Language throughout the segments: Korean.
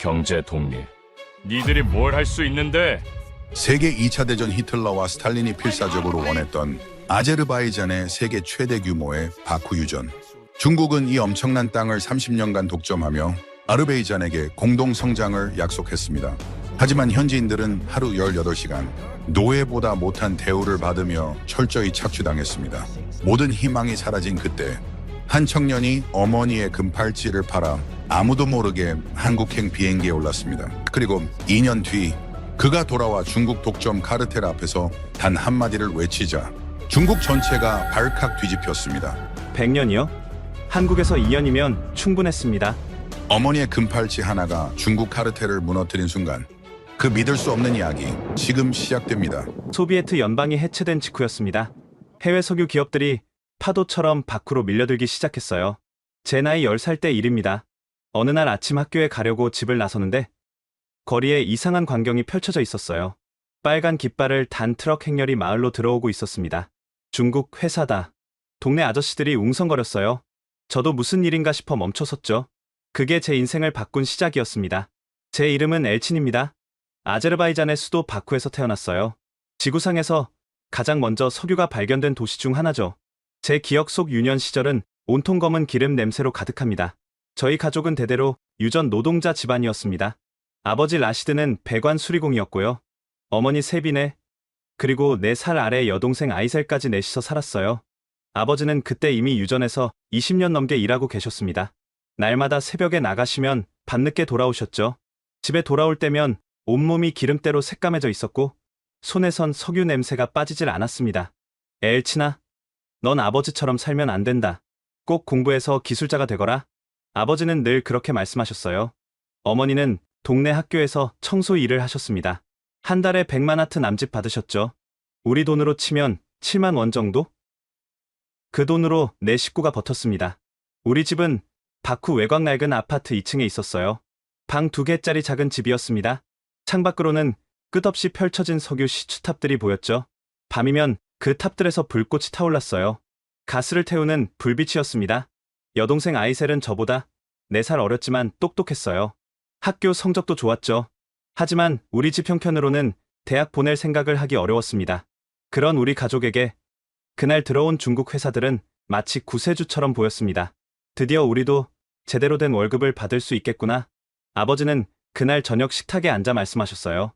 경제 독립. 니들이 뭘 할 수 있는데? 세계 2차 대전 히틀러와 스탈린이 필사적으로 원했던 아제르바이잔의 세계 최대 규모의 바쿠 유전. 중국은 이 엄청난 땅을 30년간 독점하며 아르베이잔에게 공동 성장을 약속했습니다. 하지만 현지인들은 하루 18시간 노예보다 못한 대우를 받으며 철저히 착취당했습니다. 모든 희망이 사라진 그때 한 청년이 어머니의 금팔찌를 팔아 아무도 모르게 한국행 비행기에 올랐습니다. 그리고 2년 뒤 그가 돌아와 중국 독점 카르텔 앞에서 단 한마디를 외치자 중국 전체가 발칵 뒤집혔습니다. 100년이요? 한국에서 2년이면 충분했습니다. 어머니의 금팔찌 하나가 중국 카르텔을 무너뜨린 순간 그 믿을 수 없는 이야기 지금 시작됩니다. 소비에트 연방이 해체된 직후였습니다. 해외 석유 기업들이 파도처럼 밖으로 밀려들기 시작했어요. 제 나이 10살 때 일입니다. 어느 날 아침 학교에 가려고 집을 나서는데 거리에 이상한 광경이 펼쳐져 있었어요. 빨간 깃발을 단 트럭 행렬이 마을로 들어오고 있었습니다. 중국 회사다. 동네 아저씨들이 웅성거렸어요. 저도 무슨 일인가 싶어 멈춰섰죠. 그게 제 인생을 바꾼 시작이었습니다. 제 이름은 엘친입니다. 아제르바이잔의 수도 바쿠에서 태어났어요. 지구상에서 가장 먼저 석유가 발견된 도시 중 하나죠. 제 기억 속 유년 시절은 온통 검은 기름 냄새로 가득합니다. 저희 가족은 대대로 유전 노동자 집안이었습니다. 아버지 라시드는 배관 수리공이었고요. 어머니 세빈네, 그리고 4살 아래 여동생 아이셀까지 넷이서 살았어요. 아버지는 그때 이미 유전에서 20년 넘게 일하고 계셨습니다. 날마다 새벽에 나가시면 밤늦게 돌아오셨죠. 집에 돌아올 때면 온몸이 기름때로 새까매져 있었고 손에선 석유 냄새가 빠지질 않았습니다. 엘치나, 넌 아버지처럼 살면 안 된다. 꼭 공부해서 기술자가 되거라. 아버지는 늘 그렇게 말씀하셨어요. 어머니는 동네 학교에서 청소 일을 하셨습니다. 한 달에 100만 하트 남짓 받으셨죠. 우리 돈으로 치면 7만 원 정도? 그 돈으로 내 식구가 버텼습니다. 우리 집은 바쿠 외곽 낡은 아파트 2층에 있었어요. 방 2개짜리 작은 집이었습니다. 창밖으로는 끝없이 펼쳐진 석유 시추탑들이 보였죠. 밤이면 그 탑들에서 불꽃이 타올랐어요. 가스를 태우는 불빛이었습니다. 여동생 아이셀은 저보다 4살 어렸지만 똑똑했어요. 학교 성적도 좋았죠. 하지만 우리 집 형편으로는 대학 보낼 생각을 하기 어려웠습니다. 그런 우리 가족에게 그날 들어온 중국 회사들은 마치 구세주처럼 보였습니다. 드디어 우리도 제대로 된 월급을 받을 수 있겠구나. 아버지는 그날 저녁 식탁에 앉아 말씀하셨어요.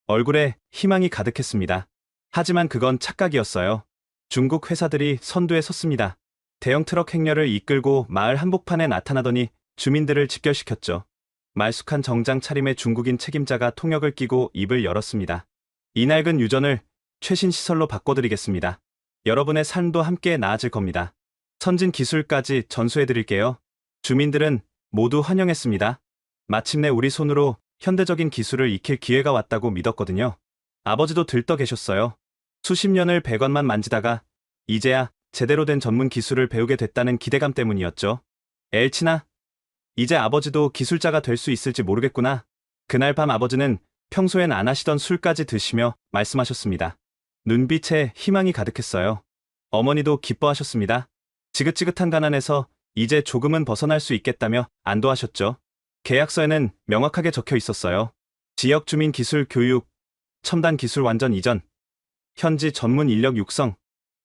얼굴에 희망이 가득했습니다. 하지만 그건 착각이었어요. 중국 회사들이 선두에 섰습니다. 대형 트럭 행렬을 이끌고 마을 한복판에 나타나더니 주민들을 집결시켰죠. 말쑥한 정장 차림의 중국인 책임자가 통역을 끼고 입을 열었습니다. 이 낡은 유전을 최신 시설로 바꿔드리겠습니다. 여러분의 삶도 함께 나아질 겁니다. 선진 기술까지 전수해드릴게요. 주민들은 모두 환영했습니다. 마침내 우리 손으로 현대적인 기술을 익힐 기회가 왔다고 믿었거든요. 아버지도 들떠 계셨어요. 수십 년을 배관만 만지다가 이제야 제대로 된 전문 기술을 배우게 됐다는 기대감 때문이었죠. 엘치나, 이제 아버지도 기술자가 될 수 있을지 모르겠구나. 그날 밤 아버지는 평소엔 안 하시던 술까지 드시며 말씀하셨습니다. 눈빛에 희망이 가득했어요. 어머니도 기뻐하셨습니다. 지긋지긋한 가난에서 이제 조금은 벗어날 수 있겠다며 안도하셨죠. 계약서에는 명확하게 적혀 있었어요. 지역 주민 기술 교육, 첨단 기술 완전 이전, 현지 전문 인력 육성.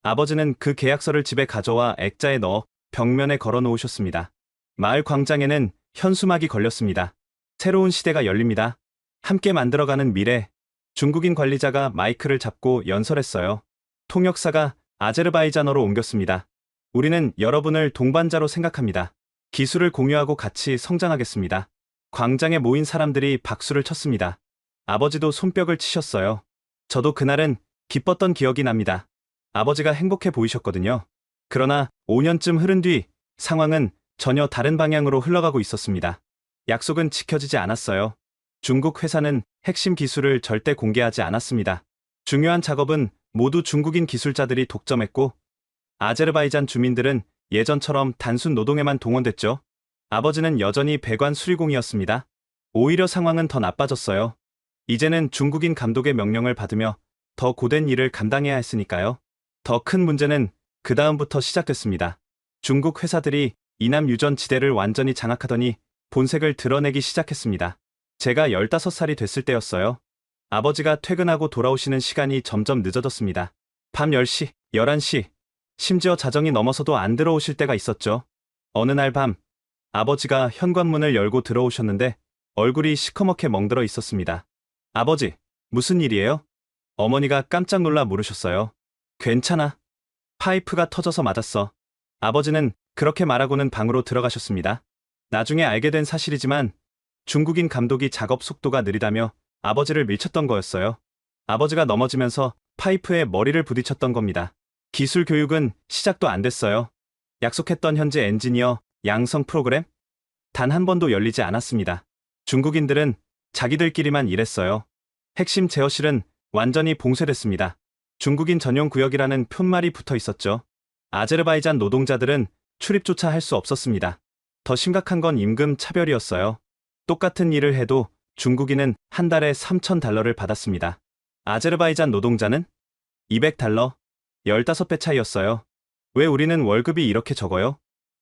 아버지는 그 계약서를 집에 가져와 액자에 넣어 벽면에 걸어 놓으셨습니다. 마을 광장에는 현수막이 걸렸습니다. 새로운 시대가 열립니다. 함께 만들어가는 미래. 중국인 관리자가 마이크를 잡고 연설했어요. 통역사가 아제르바이잔어로 옮겼습니다. 우리는 여러분을 동반자로 생각합니다. 기술을 공유하고 같이 성장하겠습니다. 광장에 모인 사람들이 박수를 쳤습니다. 아버지도 손뼉을 치셨어요. 저도 그날은 기뻤던 기억이 납니다. 아버지가 행복해 보이셨거든요. 그러나 5년쯤 흐른 뒤 상황은 전혀 다른 방향으로 흘러가고 있었습니다. 약속은 지켜지지 않았어요. 중국 회사는 핵심 기술을 절대 공개하지 않았습니다. 중요한 작업은 모두 중국인 기술자들이 독점했고 아제르바이잔 주민들은 예전처럼 단순 노동에만 동원됐죠. 아버지는 여전히 배관 수리공이었습니다. 오히려 상황은 더 나빠졌어요. 이제는 중국인 감독의 명령을 받으며 더 고된 일을 감당해야 했으니까요. 더 큰 문제는 그 다음부터 시작됐습니다. 중국 회사들이 이남 유전 지대를 완전히 장악하더니 본색을 드러내기 시작했습니다. 제가 15살이 됐을 때였어요. 아버지가 퇴근하고 돌아오시는 시간이 점점 늦어졌습니다. 밤 10시, 11시, 심지어 자정이 넘어서도 안 들어오실 때가 있었죠. 어느 날 밤, 아버지가 현관문을 열고 들어오셨는데 얼굴이 시커멓게 멍들어 있었습니다. 아버지, 무슨 일이에요? 어머니가 깜짝 놀라 물으셨어요. 괜찮아. 파이프가 터져서 맞았어. 아버지는 그렇게 말하고는 방으로 들어가셨습니다. 나중에 알게 된 사실이지만 중국인 감독이 작업 속도가 느리다며 아버지를 밀쳤던 거였어요. 아버지가 넘어지면서 파이프에 머리를 부딪혔던 겁니다. 기술 교육은 시작도 안 됐어요. 약속했던 현재 엔지니어 양성 프로그램? 단 한 번도 열리지 않았습니다. 중국인들은 자기들끼리만 일했어요. 핵심 제어실은 완전히 봉쇄됐습니다. 중국인 전용 구역이라는 푯말이 붙어 있었죠. 아제르바이잔 노동자들은 출입조차 할 수 없었습니다. 더 심각한 건 임금 차별이었어요. 똑같은 일을 해도 중국인은 한 달에 3,000달러를 받았습니다. 아제르바이잔 노동자는 200달러, 15배 차이였어요. 왜 우리는 월급이 이렇게 적어요?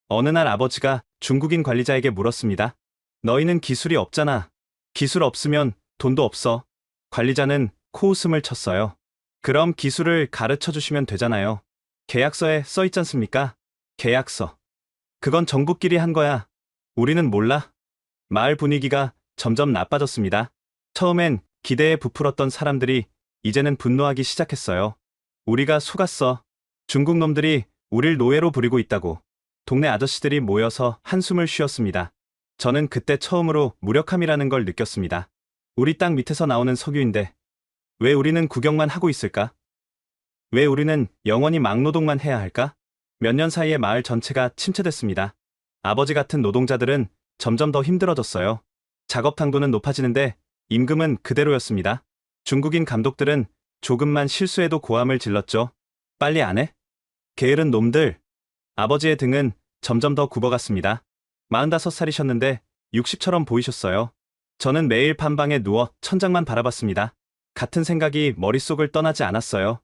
어느 날 아버지가 중국인 관리자에게 물었습니다. 너희는 기술이 없잖아. 기술 없으면 돈도 없어. 관리자는 코웃음을 쳤어요. 그럼 기술을 가르쳐 주시면 되잖아요. 계약서에 써 있지 않습니까? 계약서. 그건 정부끼리 한 거야. 우리는 몰라. 마을 분위기가 점점 나빠졌습니다. 처음엔 기대에 부풀었던 사람들이 이제는 분노하기 시작했어요. 우리가 속았어. 중국 놈들이 우릴 노예로 부리고 있다고. 동네 아저씨들이 모여서 한숨을 쉬었습니다. 저는 그때 처음으로 무력함이라는 걸 느꼈습니다. 우리 땅 밑에서 나오는 석유인데 왜 우리는 구경만 하고 있을까? 왜 우리는 영원히 막노동만 해야 할까? 몇 년 사이에 마을 전체가 침체됐습니다. 아버지 같은 노동자들은 점점 더 힘들어졌어요. 작업 강도는 높아지는데 임금은 그대로였습니다. 중국인 감독들은 조금만 실수해도 고함을 질렀죠. 빨리 안 해? 게으른 놈들. 아버지의 등은 점점 더 굽어갔습니다. 45살이셨는데 60처럼 보이셨어요. 저는 매일 밤방에 누워 천장만 바라봤습니다. 같은 생각이 머릿속을 떠나지 않았어요.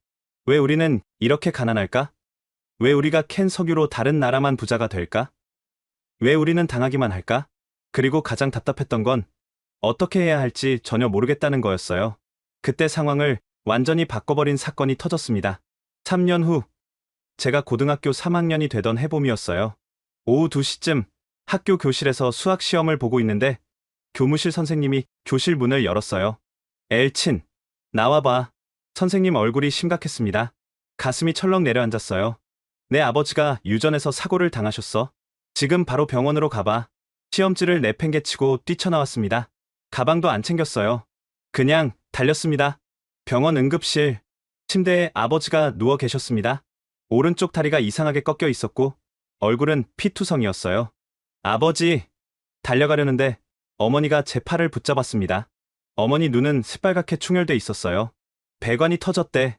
왜 우리는 이렇게 가난할까? 왜 우리가 캔 석유로 다른 나라만 부자가 될까? 왜 우리는 당하기만 할까? 그리고 가장 답답했던 건 어떻게 해야 할지 전혀 모르겠다는 거였어요. 그때 상황을 완전히 바꿔버린 사건이 터졌습니다. 3년 후, 제가 고등학교 3학년이 되던 해봄이었어요. 오후 2시쯤 학교 교실에서 수학 시험을 보고 있는데 교무실 선생님이 교실 문을 열었어요. 엘친, 나와봐. 선생님 얼굴이 심각했습니다. 가슴이 철렁 내려앉았어요. 내 아버지가 유전에서 사고를 당하셨어. 지금 바로 병원으로 가봐. 시험지를 내팽개치고 뛰쳐나왔습니다. 가방도 안 챙겼어요. 그냥 달렸습니다. 병원 응급실. 침대에 아버지가 누워 계셨습니다. 오른쪽 다리가 이상하게 꺾여 있었고 얼굴은 피투성이었어요. 아버지! 달려가려는데 어머니가 제 팔을 붙잡았습니다. 어머니 눈은 새빨갛게 충혈돼 있었어요. 배관이 터졌대.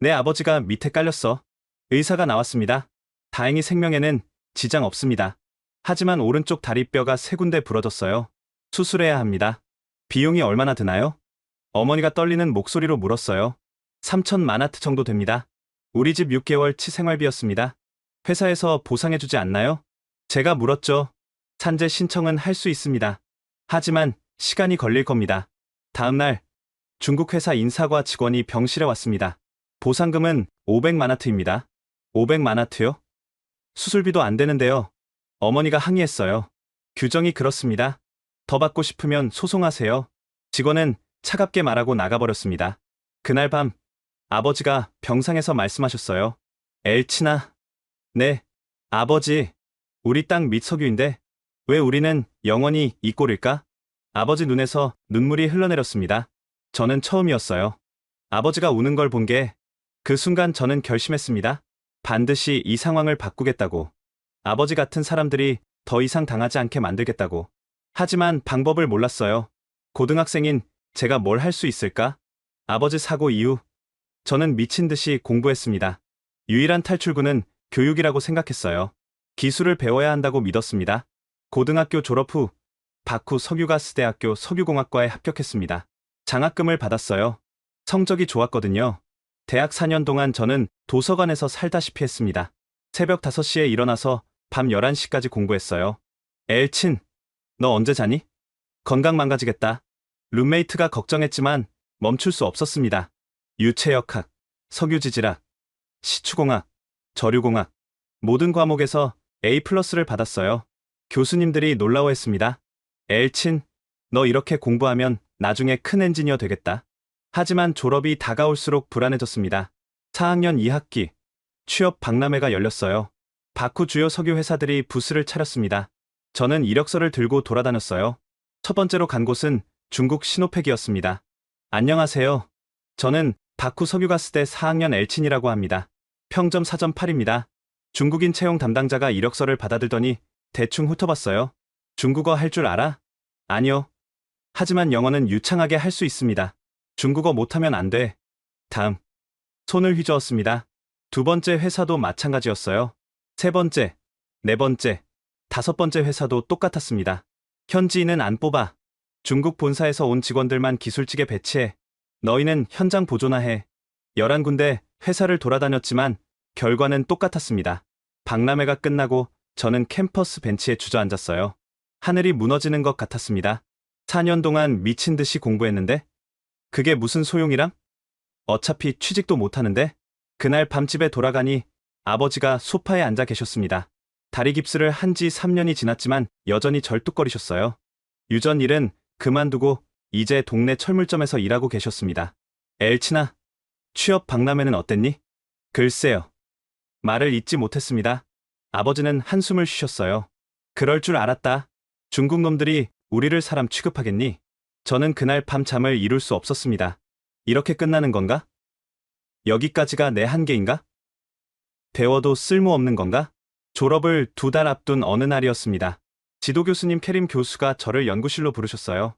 내 아버지가 밑에 깔렸어. 의사가 나왔습니다. 다행히 생명에는 지장 없습니다. 하지만 오른쪽 다리뼈가 3군데 부러졌어요. 수술해야 합니다. 비용이 얼마나 드나요? 어머니가 떨리는 목소리로 물었어요. 3,000마나트 정도 됩니다. 우리 집 6개월치 생활비였습니다. 회사에서 보상해주지 않나요? 제가 물었죠. 산재 신청은 할 수 있습니다. 하지만 시간이 걸릴 겁니다. 다음 날 중국 회사 인사과 직원이 병실에 왔습니다. 보상금은 500마나트입니다. 500마나트요? 수술비도 안 되는데요. 어머니가 항의했어요. 규정이 그렇습니다. 더 받고 싶으면 소송하세요. 직원은 차갑게 말하고 나가버렸습니다. 그날 밤 아버지가 병상에서 말씀하셨어요. 엘치나. 네, 아버지. 우리 땅 밑석유인데 왜 우리는 영원히 이 꼴일까? 아버지 눈에서 눈물이 흘러내렸습니다. 저는 처음이었어요. 아버지가 우는 걸 본 게 그 순간 저는 결심했습니다. 반드시 이 상황을 바꾸겠다고. 아버지 같은 사람들이 더 이상 당하지 않게 만들겠다고. 하지만 방법을 몰랐어요. 고등학생인 제가 뭘 할 수 있을까? 아버지 사고 이후 저는 미친 듯이 공부했습니다. 유일한 탈출구는 교육이라고 생각했어요. 기술을 배워야 한다고 믿었습니다. 고등학교 졸업 후 바쿠 석유가스대학교 석유공학과에 합격했습니다. 장학금을 받았어요. 성적이 좋았거든요. 대학 4년 동안 저는 도서관에서 살다시피 했습니다. 새벽 5시에 일어나서 밤 11시까지 공부했어요. 엘친, 너 언제 자니? 건강 망가지겠다. 룸메이트가 걱정했지만 멈출 수 없었습니다. 유체역학, 석유지질학, 시추공학, 저류공학 모든 과목에서 A+를 받았어요. 교수님들이 놀라워했습니다. 엘친, 너 이렇게 공부하면 나중에 큰 엔지니어 되겠다. 하지만 졸업이 다가올수록 불안해졌습니다. 4학년 2학기 취업 박람회가 열렸어요. 바쿠 주요 석유 회사들이 부스를 차렸습니다. 저는 이력서를 들고 돌아다녔어요. 첫 번째로 간 곳은 중국 시노팩이었습니다. 안녕하세요. 저는 바쿠 석유가스대 4학년 엘친이라고 합니다. 평점 4.8입니다. 중국인 채용 담당자가 이력서를 받아들더니 대충 훑어봤어요. 중국어 할 줄 알아? 아니요. 하지만 영어는 유창하게 할 수 있습니다. 중국어 못하면 안 돼. 다음. 손을 휘저었습니다. 두 번째 회사도 마찬가지였어요. 세 번째, 네 번째, 다섯 번째 회사도 똑같았습니다. 현지인은 안 뽑아. 중국 본사에서 온 직원들만 기술직에 배치해. 너희는 현장 보조나 해. 11군데 회사를 돌아다녔지만 결과는 똑같았습니다. 박람회가 끝나고 저는 캠퍼스 벤치에 주저앉았어요. 하늘이 무너지는 것 같았습니다. 4년 동안 미친 듯이 공부했는데 그게 무슨 소용이람? 어차피 취직도 못하는데. 그날 밤 집에 돌아가니 아버지가 소파에 앉아 계셨습니다. 다리 깁스를 한 지 3년이 지났지만 여전히 절뚝거리셨어요. 유전 일은 그만두고 이제 동네 철물점에서 일하고 계셨습니다. 엘친아, 취업 박람회는 어땠니? 글쎄요. 말을 잇지 못했습니다. 아버지는 한숨을 쉬셨어요. 그럴 줄 알았다. 중국 놈들이 우리를 사람 취급하겠니? 저는 그날 밤 잠을 이룰 수 없었습니다. 이렇게 끝나는 건가? 여기까지가 내 한계인가? 배워도 쓸모없는 건가? 졸업을 2달 앞둔 어느 날이었습니다. 지도교수님 캐림 교수가 저를 연구실로 부르셨어요.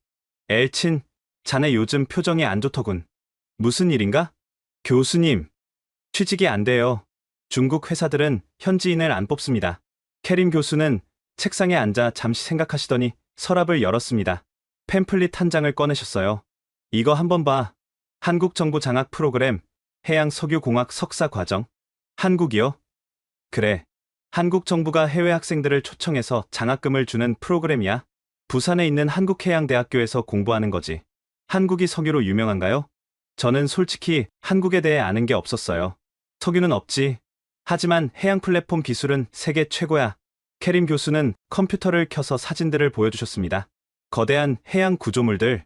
엘친, 자네 요즘 표정이 안 좋더군. 무슨 일인가? 교수님, 취직이 안 돼요. 중국 회사들은 현지인을 안 뽑습니다. 캐림 교수는 책상에 앉아 잠시 생각하시더니 서랍을 열었습니다. 팸플릿 한 장을 꺼내셨어요. 이거 한번 봐. 한국 정부 장학 프로그램, 해양석유공학 석사 과정. 한국이요? 그래. 한국 정부가 해외 학생들을 초청해서 장학금을 주는 프로그램이야. 부산에 있는 한국해양대학교에서 공부하는 거지. 한국이 석유로 유명한가요? 저는 솔직히 한국에 대해 아는 게 없었어요. 석유는 없지. 하지만 해양 플랫폼 기술은 세계 최고야. 캐림 교수는 컴퓨터를 켜서 사진들을 보여주셨습니다. 거대한 해양 구조물들,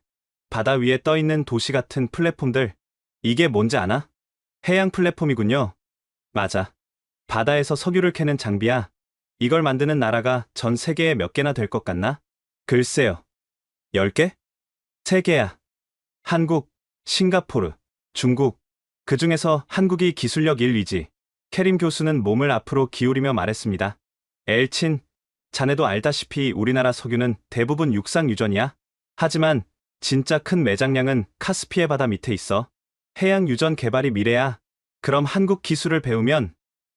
바다 위에 떠있는 도시 같은 플랫폼들. 이게 뭔지 아나? 해양 플랫폼이군요. 맞아. 바다에서 석유를 캐는 장비야. 이걸 만드는 나라가 전 세계에 몇 개나 될 것 같나? 글쎄요. 10개? 3개야. 한국, 싱가포르, 중국. 그 중에서 한국이 기술력 1위지. 캐림 교수는 몸을 앞으로 기울이며 말했습니다. 엘친, 자네도 알다시피 우리나라 석유는 대부분 육상 유전이야. 하지만 진짜 큰 매장량은 카스피해 바다 밑에 있어. 해양 유전 개발이 미래야. 그럼 한국 기술을 배우면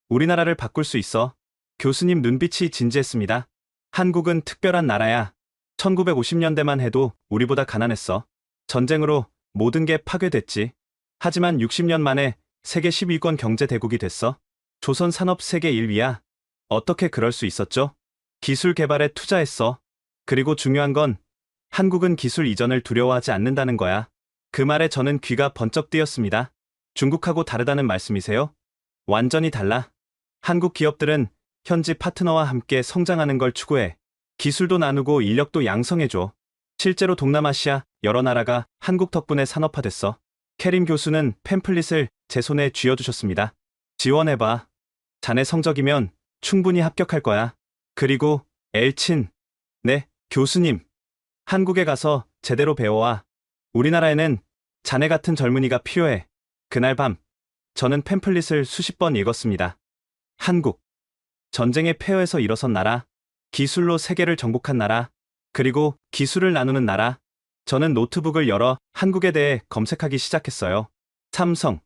우리나라를 바꿀 수 있어. 교수님 눈빛이 진지했습니다. 한국은 특별한 나라야. 1950년대만 해도 우리보다 가난했어. 전쟁으로 모든 게 파괴됐지. 하지만 60년 만에 세계 10위권 경제 대국이 됐어. 조선 산업 세계 1위야. 어떻게 그럴 수 있었죠? 기술 개발에 투자했어. 그리고 중요한 건 한국은 기술 이전을 두려워하지 않는다는 거야. 그 말에 저는 귀가 번쩍 뜨였습니다. 중국하고 다르다는 말씀이세요? 완전히 달라. 한국 기업들은 현지 파트너와 함께 성장하는 걸 추구해. 기술도 나누고 인력도 양성해줘. 실제로 동남아시아 여러 나라가 한국 덕분에 산업화됐어. 캐림 교수는 팸플릿을 제 손에 쥐어주셨습니다. 지원해봐. 자네 성적이면 충분히 합격할 거야. 그리고 엘친. 네, 교수님. 한국에 가서 제대로 배워와. 우리나라에는 자네 같은 젊은이가 필요해. 그날 밤, 저는 팸플릿을 수십 번 읽었습니다. 한국. 전쟁의 폐허에서 일어선 나라. 기술로 세계를 정복한 나라. 그리고 기술을 나누는 나라. 저는 노트북을 열어 한국에 대해 검색하기 시작했어요. 삼성,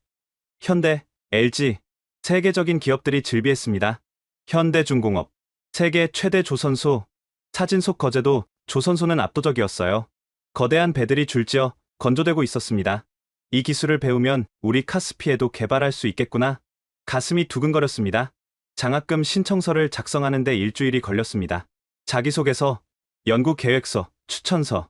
현대, LG. 세계적인 기업들이 즐비했습니다. 현대중공업, 세계 최대 조선소. 사진 속 거제도 조선소는 압도적이었어요. 거대한 배들이 줄지어 건조되고 있었습니다. 이 기술을 배우면 우리 카스피에도 개발할 수 있겠구나. 가슴이 두근거렸습니다. 장학금 신청서를 작성하는 데 일주일이 걸렸습니다. 자기소개서, 연구 계획서, 추천서.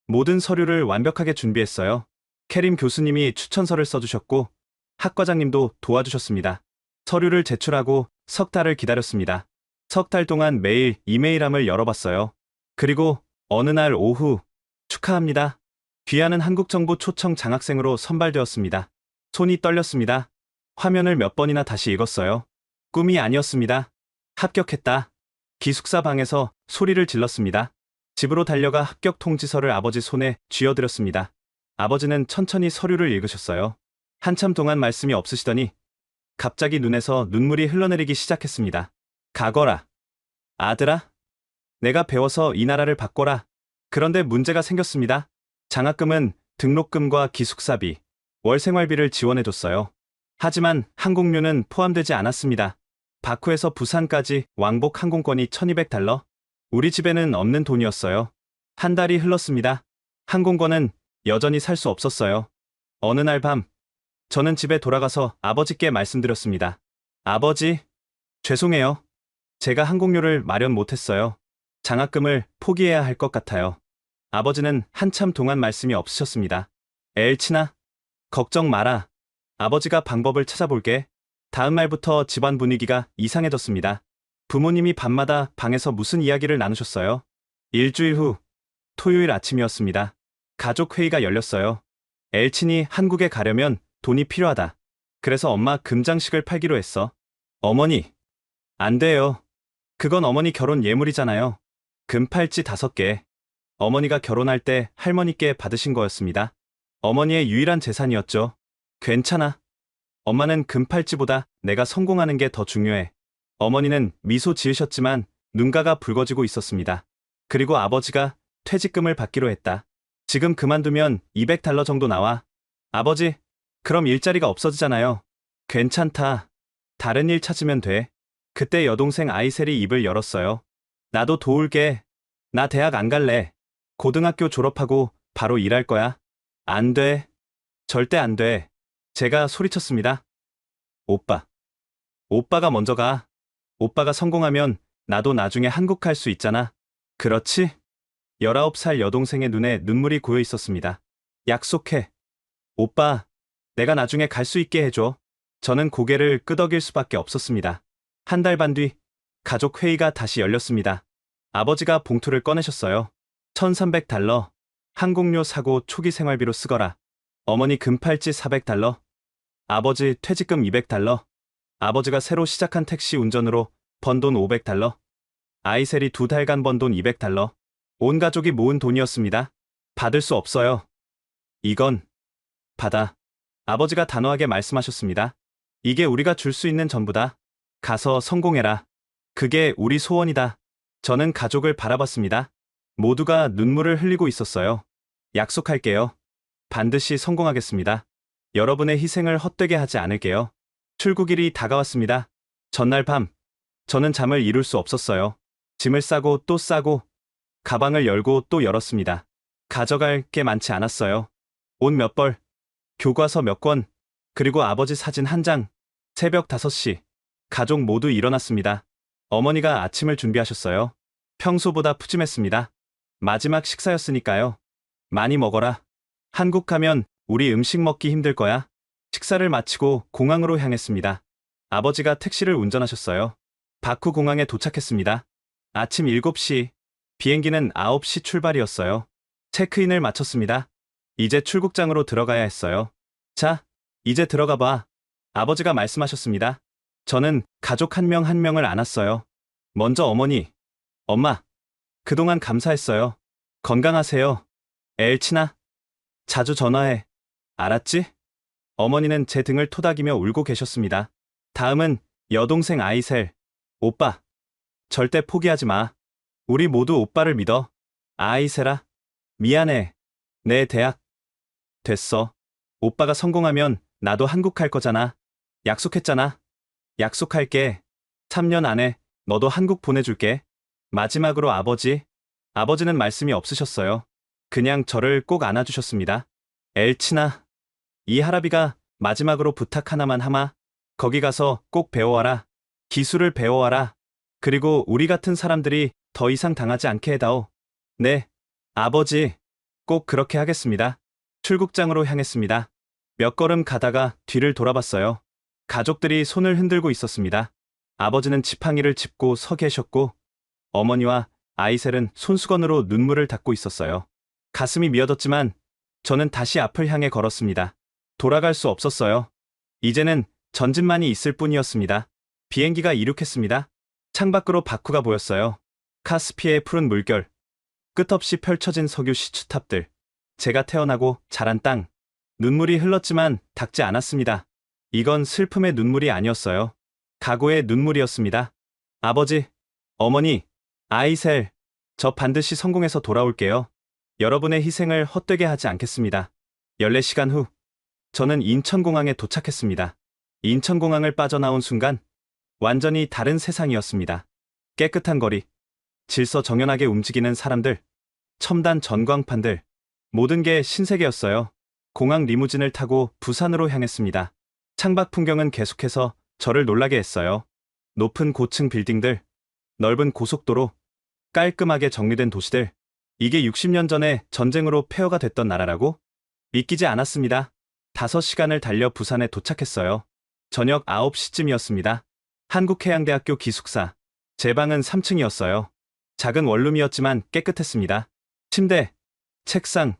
모든 서류를 완벽하게 준비했어요. 캐림 교수님이 추천서를 써주셨고 학과장님도 도와주셨습니다. 서류를 제출하고 석 달을 기다렸습니다. 석 달 동안 매일 이메일함을 열어봤어요. 그리고 어느 날 오후 축하합니다. 귀하는 한국정부 초청 장학생으로 선발되었습니다. 손이 떨렸습니다. 화면을 몇 번이나 다시 읽었어요. 꿈이 아니었습니다. 합격했다. 기숙사 방에서 소리를 질렀습니다. 집으로 달려가 합격 통지서를 아버지 손에 쥐어드렸습니다. 아버지는 천천히 서류를 읽으셨어요. 한참 동안 말씀이 없으시더니 갑자기 눈에서 눈물이 흘러내리기 시작했습니다. 가거라. 아들아. 내가 배워서 이 나라를 바꿔라. 그런데 문제가 생겼습니다. 장학금은 등록금과 기숙사비, 월생활비를 지원해줬어요. 하지만 항공료는 포함되지 않았습니다. 바쿠에서 부산까지 왕복 항공권이 1200달러? 우리 집에는 없는 돈이었어요. 한 달이 흘렀습니다. 항공권은 여전히 살 수 없었어요. 어느 날 밤, 저는 집에 돌아가서 아버지께 말씀드렸습니다. 아버지, 죄송해요. 제가 항공료를 마련 못했어요. 장학금을 포기해야 할 것 같아요. 아버지는 한참 동안 말씀이 없으셨습니다. 엘치나, 걱정 마라. 아버지가 방법을 찾아볼게. 다음 말부터 집안 분위기가 이상해졌습니다. 부모님이 밤마다 방에서 무슨 이야기를 나누셨어요? 일주일 후, 토요일 아침이었습니다. 가족 회의가 열렸어요. 엘친이 한국에 가려면 돈이 필요하다. 그래서 엄마 금장식을 팔기로 했어. 어머니, 안 돼요. 그건 어머니 결혼 예물이잖아요. 금팔찌 5개. 어머니가 결혼할 때 할머니께 받으신 거였습니다. 어머니의 유일한 재산이었죠. 괜찮아. 엄마는 금팔찌보다 내가 성공하는 게 더 중요해. 어머니는 미소 지으셨지만 눈가가 붉어지고 있었습니다. 그리고 아버지가 퇴직금을 받기로 했다. 지금 그만두면 200달러 정도 나와. 아버지, 그럼 일자리가 없어지잖아요. 괜찮다. 다른 일 찾으면 돼. 그때 여동생 아이셀이 입을 열었어요. 나도 도울게. 나 대학 안 갈래. 고등학교 졸업하고 바로 일할 거야. 안 돼. 절대 안 돼. 제가 소리쳤습니다. 오빠. 오빠가 먼저 가. 오빠가 성공하면 나도 나중에 한국 갈 수 있잖아. 그렇지? 19살 여동생의 눈에 눈물이 고여 있었습니다. 약속해. 오빠, 내가 나중에 갈 수 있게 해줘. 저는 고개를 끄덕일 수밖에 없었습니다. 한 달 반 뒤, 가족 회의가 다시 열렸습니다. 아버지가 봉투를 꺼내셨어요. 1300달러. 항공료 사고 초기 생활비로 쓰거라. 어머니 금팔찌 400달러. 아버지 퇴직금 200달러. 아버지가 새로 시작한 택시 운전으로 번 돈 500달러. 아이셀이 2달간 번 돈 200달러. 온 가족이 모은 돈이었습니다. 받을 수 없어요. 이건 받아. 아버지가 단호하게 말씀하셨습니다. 이게 우리가 줄 수 있는 전부다. 가서 성공해라. 그게 우리 소원이다. 저는 가족을 바라봤습니다. 모두가 눈물을 흘리고 있었어요. 약속할게요. 반드시 성공하겠습니다. 여러분의 희생을 헛되게 하지 않을게요. 출국일이 다가왔습니다. 전날 밤, 저는 잠을 이룰 수 없었어요. 짐을 싸고 또 싸고, 가방을 열고 또 열었습니다. 가져갈 게 많지 않았어요. 옷 몇 벌, 교과서 몇 권, 그리고 아버지 사진 한 장. 새벽 5시, 가족 모두 일어났습니다. 어머니가 아침을 준비하셨어요. 평소보다 푸짐했습니다. 마지막 식사였으니까요. 많이 먹어라. 한국 가면 우리 음식 먹기 힘들 거야. 식사를 마치고 공항으로 향했습니다. 아버지가 택시를 운전하셨어요. 바쿠 공항에 도착했습니다. 아침 7시, 비행기는 9시 출발이었어요. 체크인을 마쳤습니다. 이제 출국장으로 들어가야 했어요. 자, 이제 들어가 봐. 아버지가 말씀하셨습니다. 저는 가족 한 명 한 명을 안았어요. 먼저 어머니, 엄마, 그동안 감사했어요. 건강하세요. 엘치나, 자주 전화해. 알았지? 어머니는 제 등을 토닥이며 울고 계셨습니다. 다음은 여동생 아이셀. 오빠, 절대 포기하지 마. 우리 모두 오빠를 믿어. 아이셀아, 미안해. 내 대학 됐어. 오빠가 성공하면 나도 한국 갈 거잖아. 약속했잖아. 약속할게. 3년 안에 너도 한국 보내줄게. 마지막으로 아버지. 아버지는 말씀이 없으셨어요. 그냥 저를 꼭 안아주셨습니다. 엘치나, 이 할아비가 마지막으로 부탁 하나만 하마. 거기 가서 꼭 배워와라. 기술을 배워와라. 그리고 우리 같은 사람들이 더 이상 당하지 않게 해다오. 네, 아버지. 꼭 그렇게 하겠습니다. 출국장으로 향했습니다. 몇 걸음 가다가 뒤를 돌아봤어요. 가족들이 손을 흔들고 있었습니다. 아버지는 지팡이를 짚고 서 계셨고 어머니와 아이셀은 손수건으로 눈물을 닦고 있었어요. 가슴이 미어졌지만 저는 다시 앞을 향해 걸었습니다. 돌아갈 수 없었어요. 이제는 전진만이 있을 뿐이었습니다. 비행기가 이륙했습니다. 창밖으로 바쿠가 보였어요. 카스피의 푸른 물결, 끝없이 펼쳐진 석유 시추탑들, 제가 태어나고 자란 땅. 눈물이 흘렀지만 닿지 않았습니다. 이건 슬픔의 눈물이 아니었어요. 각오의 눈물이었습니다. 아버지, 어머니, 아이셀, 저 반드시 성공해서 돌아올게요. 여러분의 희생을 헛되게 하지 않겠습니다. 14시간 후, 저는 인천공항에 도착했습니다. 인천공항을 빠져나온 순간, 완전히 다른 세상이었습니다. 깨끗한 거리, 질서 정연하게 움직이는 사람들, 첨단 전광판들, 모든 게 신세계였어요. 공항 리무진을 타고 부산으로 향했습니다. 창밖 풍경은 계속해서 저를 놀라게 했어요. 높은 고층 빌딩들, 넓은 고속도로, 깔끔하게 정리된 도시들. 이게 60년 전에 전쟁으로 폐허가 됐던 나라라고? 믿기지 않았습니다. 5시간을 달려 부산에 도착했어요. 저녁 9시쯤이었습니다. 한국해양대학교 기숙사. 제 방은 3층이었어요. 작은 원룸이었지만 깨끗했습니다. 침대, 책상,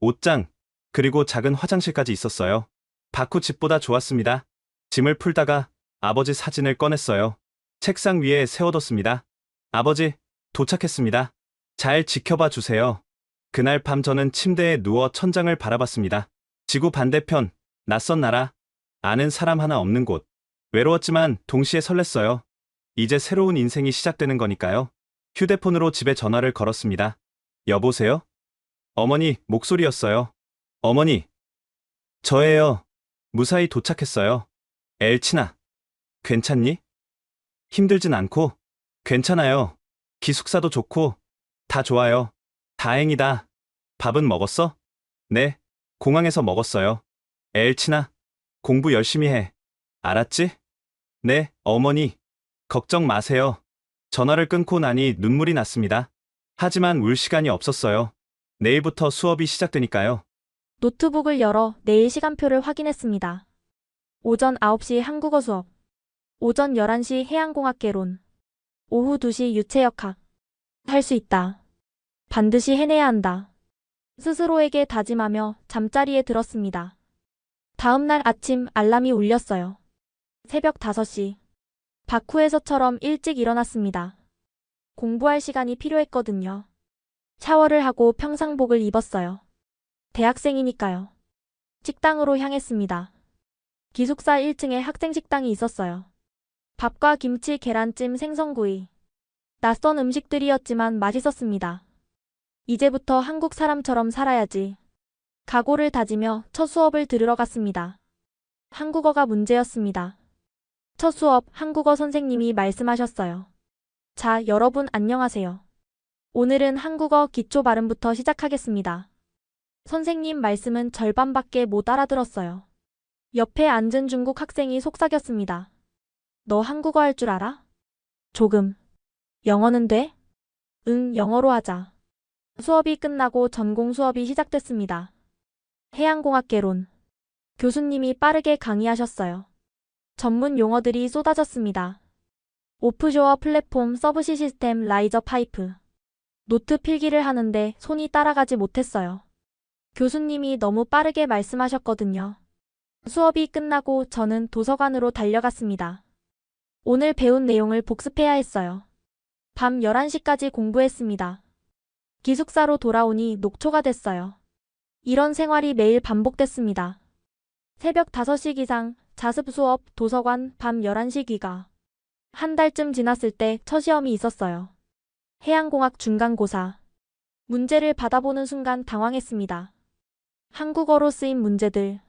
옷장, 그리고 작은 화장실까지 있었어요. 바쿠 집보다 좋았습니다. 짐을 풀다가 아버지 사진을 꺼냈어요. 책상 위에 세워뒀습니다. 아버지, 도착했습니다. 잘 지켜봐 주세요. 그날 밤 저는 침대에 누워 천장을 바라봤습니다. 지구 반대편, 낯선 나라, 아는 사람 하나 없는 곳. 외로웠지만 동시에 설렜어요. 이제 새로운 인생이 시작되는 거니까요. 휴대폰으로 집에 전화를 걸었습니다. 여보세요? 어머니 목소리였어요. 어머니, 저예요. 무사히 도착했어요. 엘치나, 괜찮니? 힘들진 않고? 괜찮아요. 기숙사도 좋고, 다 좋아요. 다행이다. 밥은 먹었어? 네, 공항에서 먹었어요. 엘치나, 공부 열심히 해. 알았지? 네, 어머니. 걱정 마세요. 전화를 끊고 나니 눈물이 났습니다. 하지만 울 시간이 없었어요. 내일부터 수업이 시작되니까요. 노트북을 열어 내일 시간표를 확인했습니다. 오전 9시 한국어 수업, 오전 11시 해양공학개론, 오후 2시 유체역학. 할 수 있다. 반드시 해내야 한다. 스스로에게 다짐하며 잠자리에 들었습니다. 다음 날 아침 알람이 울렸어요. 새벽 5시. 바쿠에서처럼 일찍 일어났습니다. 공부할 시간이 필요했거든요. 샤워를 하고 평상복을 입었어요. 대학생이니까요. 식당으로 향했습니다. 기숙사 1층에 학생 식당이 있었어요. 밥과 김치, 계란찜, 생선구이. 낯선 음식들이었지만 맛있었습니다. 이제부터 한국 사람처럼 살아야지. 각오를 다지며 첫 수업을 들으러 갔습니다. 한국어가 문제였습니다. 첫 수업 한국어 선생님이 말씀하셨어요. 자, 여러분 안녕하세요. 오늘은 한국어 기초 발음부터 시작하겠습니다. 선생님 말씀은 절반밖에 못 알아들었어요. 옆에 앉은 중국 학생이 속삭였습니다. 너 한국어 할 줄 알아? 조금. 영어는 돼? 응, 영어로 하자. 수업이 끝나고 전공 수업이 시작됐습니다. 해양공학개론. 교수님이 빠르게 강의하셨어요. 전문 용어들이 쏟아졌습니다. 오프쇼어 플랫폼 서브시 시스템 라이저 파이프. 노트 필기를 하는데 손이 따라가지 못했어요. 교수님이 너무 빠르게 말씀하셨거든요. 수업이 끝나고 저는 도서관으로 달려갔습니다. 오늘 배운 내용을 복습해야 했어요. 밤 11시까지 공부했습니다. 기숙사로 돌아오니 녹초가 됐어요. 이런 생활이 매일 반복됐습니다. 새벽 5시 기상, 자습 수업, 도서관, 밤 11시 귀가. 한 달쯤 지났을 때 첫 시험이 있었어요. 해양공학 중간고사. 문제를 받아보는 순간 당황했습니다. 한국어로 쓰인 문제들.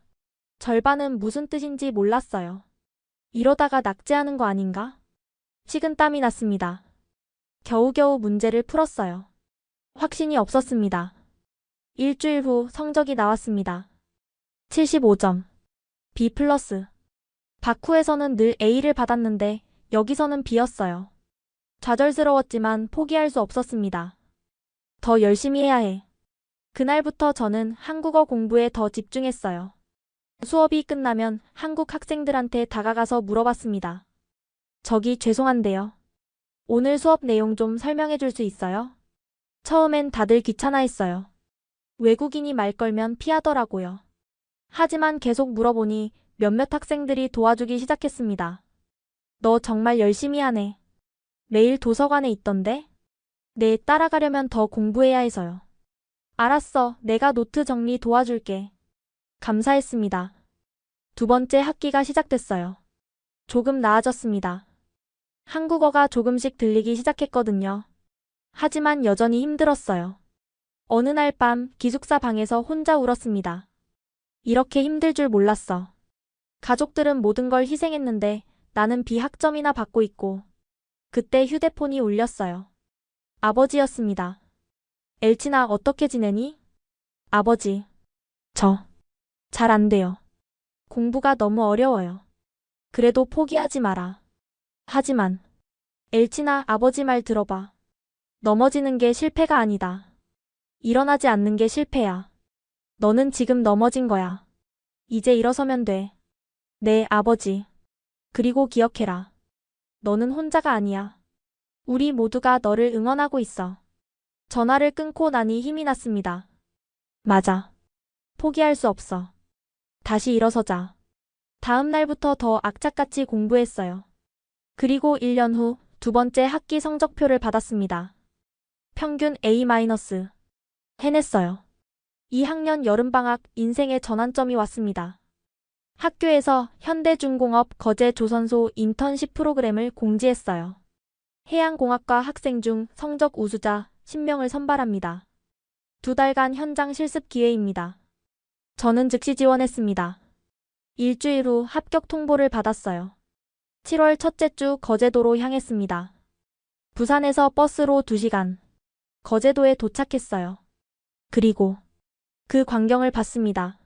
절반은 무슨 뜻인지 몰랐어요. 이러다가 낙제하는 거 아닌가? 식은땀이 났습니다. 겨우겨우 문제를 풀었어요. 확신이 없었습니다. 일주일 후 성적이 나왔습니다. 75점. B+. 바쿠에서는 늘 A를 받았는데 여기서는 B였어요. 좌절스러웠지만 포기할 수 없었습니다. 더 열심히 해야 해. 그날부터 저는 한국어 공부에 더 집중했어요. 수업이 끝나면 한국 학생들한테 다가가서 물어봤습니다. 저기 죄송한데요. 오늘 수업 내용 좀 설명해 줄 수 있어요? 처음엔 다들 귀찮아했어요. 외국인이 말 걸면 피하더라고요. 하지만 계속 물어보니 몇몇 학생들이 도와주기 시작했습니다. 너 정말 열심히 하네. 매일 도서관에 있던데? 네, 따라가려면 더 공부해야 해서요. 알았어, 내가 노트 정리 도와줄게. 감사했습니다. 두 번째 학기가 시작됐어요. 조금 나아졌습니다. 한국어가 조금씩 들리기 시작했거든요. 하지만 여전히 힘들었어요. 어느 날 밤 기숙사 방에서 혼자 울었습니다. 이렇게 힘들 줄 몰랐어. 가족들은 모든 걸 희생했는데 나는 비학점이나 받고 있고. 그때 휴대폰이 울렸어요. 아버지였습니다. 엘치나 어떻게 지내니? 아버지. 잘 안 돼요. 공부가 너무 어려워요. 그래도 포기하지 마라. 하지만 엘치나 아버지 말 들어봐. 넘어지는 게 실패가 아니다. 일어나지 않는 게 실패야. 너는 지금 넘어진 거야. 이제 일어서면 돼. 네, 아버지. 그리고 기억해라. 너는 혼자가 아니야. 우리 모두가 너를 응원하고 있어. 전화를 끊고 나니 힘이 났습니다. 맞아. 포기할 수 없어. 다시 일어서자. 다음 날부터 더 악착같이 공부했어요. 그리고 1년 후 두 번째 학기 성적표를 받았습니다. 평균 A-. 해냈어요. 2학년 여름방학 인생의 전환점이 왔습니다. 학교에서 현대중공업 거제조선소 인턴십 프로그램을 공지했어요. 해양공학과 학생 중 성적 우수자 10명을 선발합니다. 2달간 현장 실습 기회입니다. 저는 즉시 지원했습니다. 일주일 후 합격 통보를 받았어요. 7월 첫째 주 거제도로 향했습니다. 부산에서 버스로 2시간. 거제도에 도착했어요. 그리고 그 광경을 봤습니다.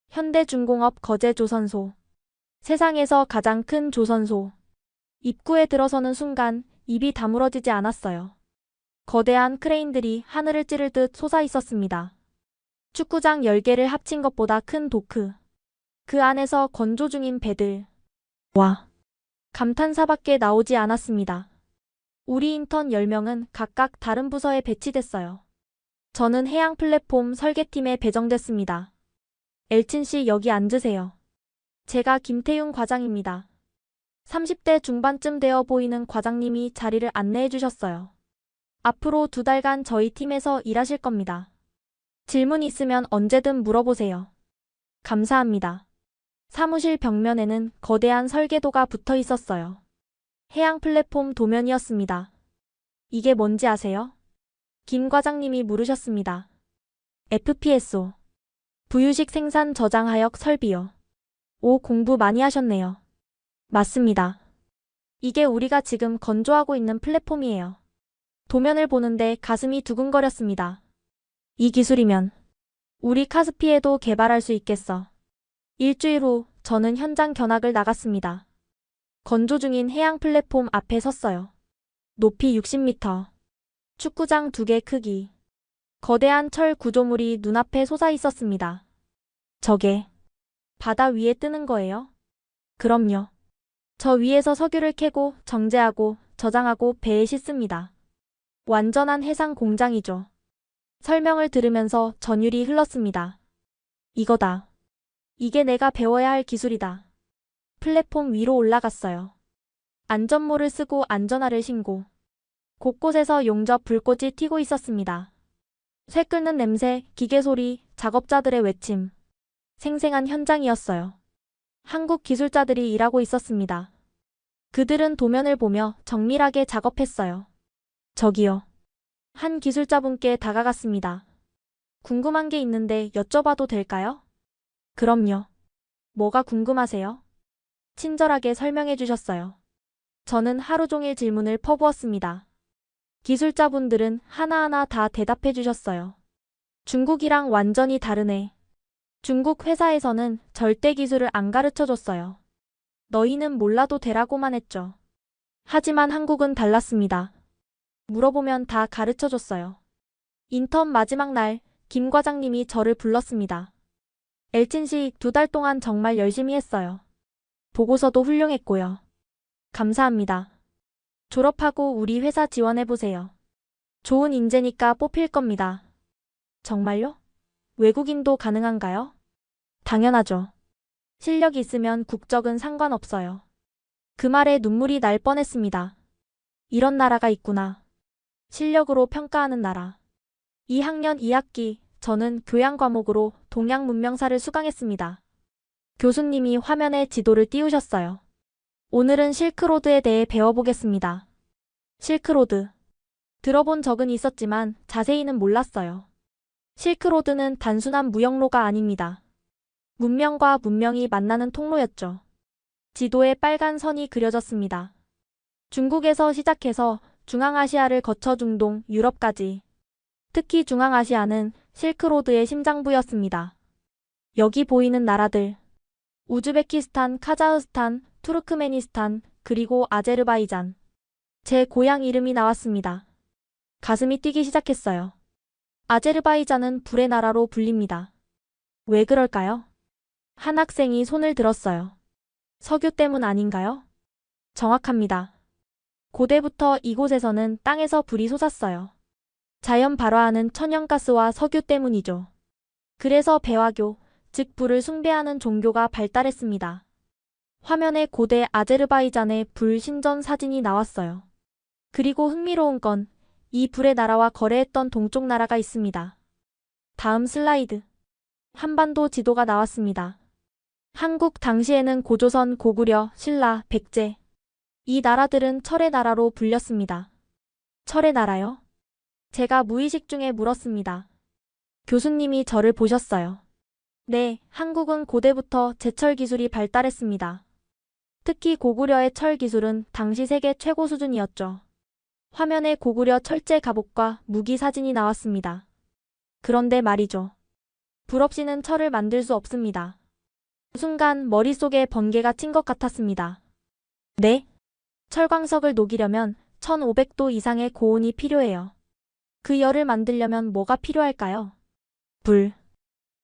현대중공업 거제조선소. 세상에서 가장 큰 조선소. 입구에 들어서는 순간 입이 다물어지지 않았어요. 거대한 크레인들이 하늘을 찌를 듯 솟아 있었습니다. 축구장 10개를 합친 것보다 큰 도크. 그 안에서 건조 중인 배들. 와. 감탄사밖에 나오지 않았습니다. 우리 인턴 10명은 각각 다른 부서에 배치됐어요. 저는 해양 플랫폼 설계팀에 배정됐습니다. 엘친 씨 여기 앉으세요. 제가 김태윤 과장입니다. 30대 중반쯤 되어 보이는 과장님이 자리를 안내해 주셨어요. 앞으로 2달간 저희 팀에서 일하실 겁니다. 질문 있으면 언제든 물어보세요. 감사합니다. 사무실 벽면에는 거대한 설계도가 붙어 있었어요. 해양 플랫폼 도면이었습니다. 이게 뭔지 아세요? 김 과장님이 물으셨습니다. FPSO. 부유식 생산 저장하역 설비요. 오, 공부 많이 하셨네요. 맞습니다. 이게 우리가 지금 건조하고 있는 플랫폼이에요. 도면을 보는데 가슴이 두근거렸습니다. 이 기술이면 우리 카스피에도 개발할 수 있겠어. 일주일 후 저는 현장 견학을 나갔습니다. 건조 중인 해양 플랫폼 앞에 섰어요. 높이 60m. 축구장 2개 크기. 거대한 철 구조물이 눈앞에 솟아 있었습니다. 저게 바다 위에 뜨는 거예요? 그럼요. 저 위에서 석유를 캐고 정제하고 저장하고 배에 싣습니다. 완전한 해상 공장이죠. 설명을 들으면서 전율이 흘렀습니다. 이거다. 이게 내가 배워야 할 기술이다. 플랫폼 위로 올라갔어요. 안전모를 쓰고 안전화를 신고. 곳곳에서 용접 불꽃이 튀고 있었습니다. 쇠 끓는 냄새, 기계 소리, 작업자들의 외침. 생생한 현장이었어요. 한국 기술자들이 일하고 있었습니다. 그들은 도면을 보며 정밀하게 작업했어요. 저기요. 한 기술자분께 다가갔습니다. 궁금한 게 있는데 여쭤봐도 될까요? 그럼요. 뭐가 궁금하세요? 친절하게 설명해 주셨어요. 저는 하루 종일 질문을 퍼부었습니다. 기술자분들은 하나하나 다 대답해 주셨어요. 중국이랑 완전히 다르네. 중국 회사에서는 절대 기술을 안 가르쳐 줬어요. 너희는 몰라도 되라고만 했죠. 하지만 한국은 달랐습니다. 물어보면 다 가르쳐 줬어요. 인턴 마지막 날, 김 과장님이 저를 불렀습니다. 엘친 씨 2달 동안 정말 열심히 했어요. 보고서도 훌륭했고요. 감사합니다. 졸업하고 우리 회사 지원해보세요. 좋은 인재니까 뽑힐 겁니다. 정말요? 외국인도 가능한가요? 당연하죠. 실력 있으면 국적은 상관없어요. 그 말에 눈물이 날 뻔했습니다. 이런 나라가 있구나. 실력으로 평가하는 나라. 2학년 2학기 저는 교양 과목으로 동양 문명사를 수강했습니다. 교수님이 화면에 지도를 띄우셨어요. 오늘은 실크로드에 대해 배워보겠습니다. 실크로드. 들어본 적은 있었지만 자세히는 몰랐어요. 실크로드는 단순한 무역로가 아닙니다. 문명과 문명이 만나는 통로였죠. 지도에 빨간 선이 그려졌습니다. 중국에서 시작해서 중앙아시아를 거쳐 중동, 유럽까지. 특히 중앙아시아는 실크로드의 심장부였습니다. 여기 보이는 나라들. 우즈베키스탄, 카자흐스탄, 투르크메니스탄, 그리고 아제르바이잔. 제 고향 이름이 나왔습니다. 가슴이 뛰기 시작했어요. 아제르바이잔은 불의 나라로 불립니다. 왜 그럴까요? 한 학생이 손을 들었어요. 석유 때문 아닌가요? 정확합니다. 고대부터 이곳에서는 땅에서 불이 솟았어요. 자연 발화하는 천연가스와 석유 때문이죠. 그래서 배화교, 즉 불을 숭배하는 종교가 발달했습니다. 화면에 고대 아제르바이잔의 불 신전 사진이 나왔어요. 그리고 흥미로운 건 이 불의 나라와 거래했던 동쪽 나라가 있습니다. 다음 슬라이드. 한반도 지도가 나왔습니다. 한국 당시에는 고조선, 고구려, 신라, 백제. 이 나라들은 철의 나라로 불렸습니다. 철의 나라요? 제가 무의식 중에 물었습니다. 교수님이 저를 보셨어요. 네, 한국은 고대부터 제철 기술이 발달했습니다. 특히 고구려의 철 기술은 당시 세계 최고 수준이었죠. 화면에 고구려 철제 갑옷과 무기 사진이 나왔습니다. 그런데 말이죠. 불 없이는 철을 만들 수 없습니다. 순간 머릿속에 번개가 친 것 같았습니다. 네? 철광석을 녹이려면 1500도 이상의 고온이 필요해요. 그 열을 만들려면 뭐가 필요할까요? 불.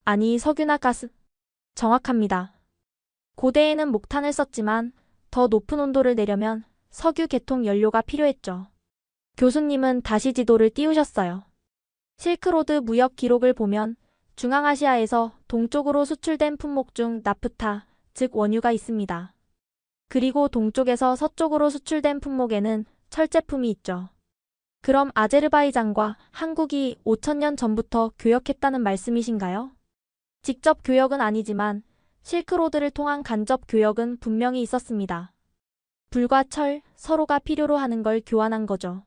아니, 석유나 가스. 정확합니다. 고대에는 목탄을 썼지만 더 높은 온도를 내려면 석유 계통 연료가 필요했죠. 교수님은 다시 지도를 띄우셨어요. 실크로드 무역 기록을 보면 중앙아시아에서 동쪽으로 수출된 품목 중 나프타, 즉 원유가 있습니다. 그리고 동쪽에서 서쪽으로 수출된 품목에는 철제품이 있죠. 그럼 아제르바이잔과 한국이 5000년 전부터 교역했다는 말씀이신가요? 직접 교역은 아니지만 실크로드를 통한 간접 교역은 분명히 있었습니다. 불과 철, 서로가 필요로 하는 걸 교환한 거죠.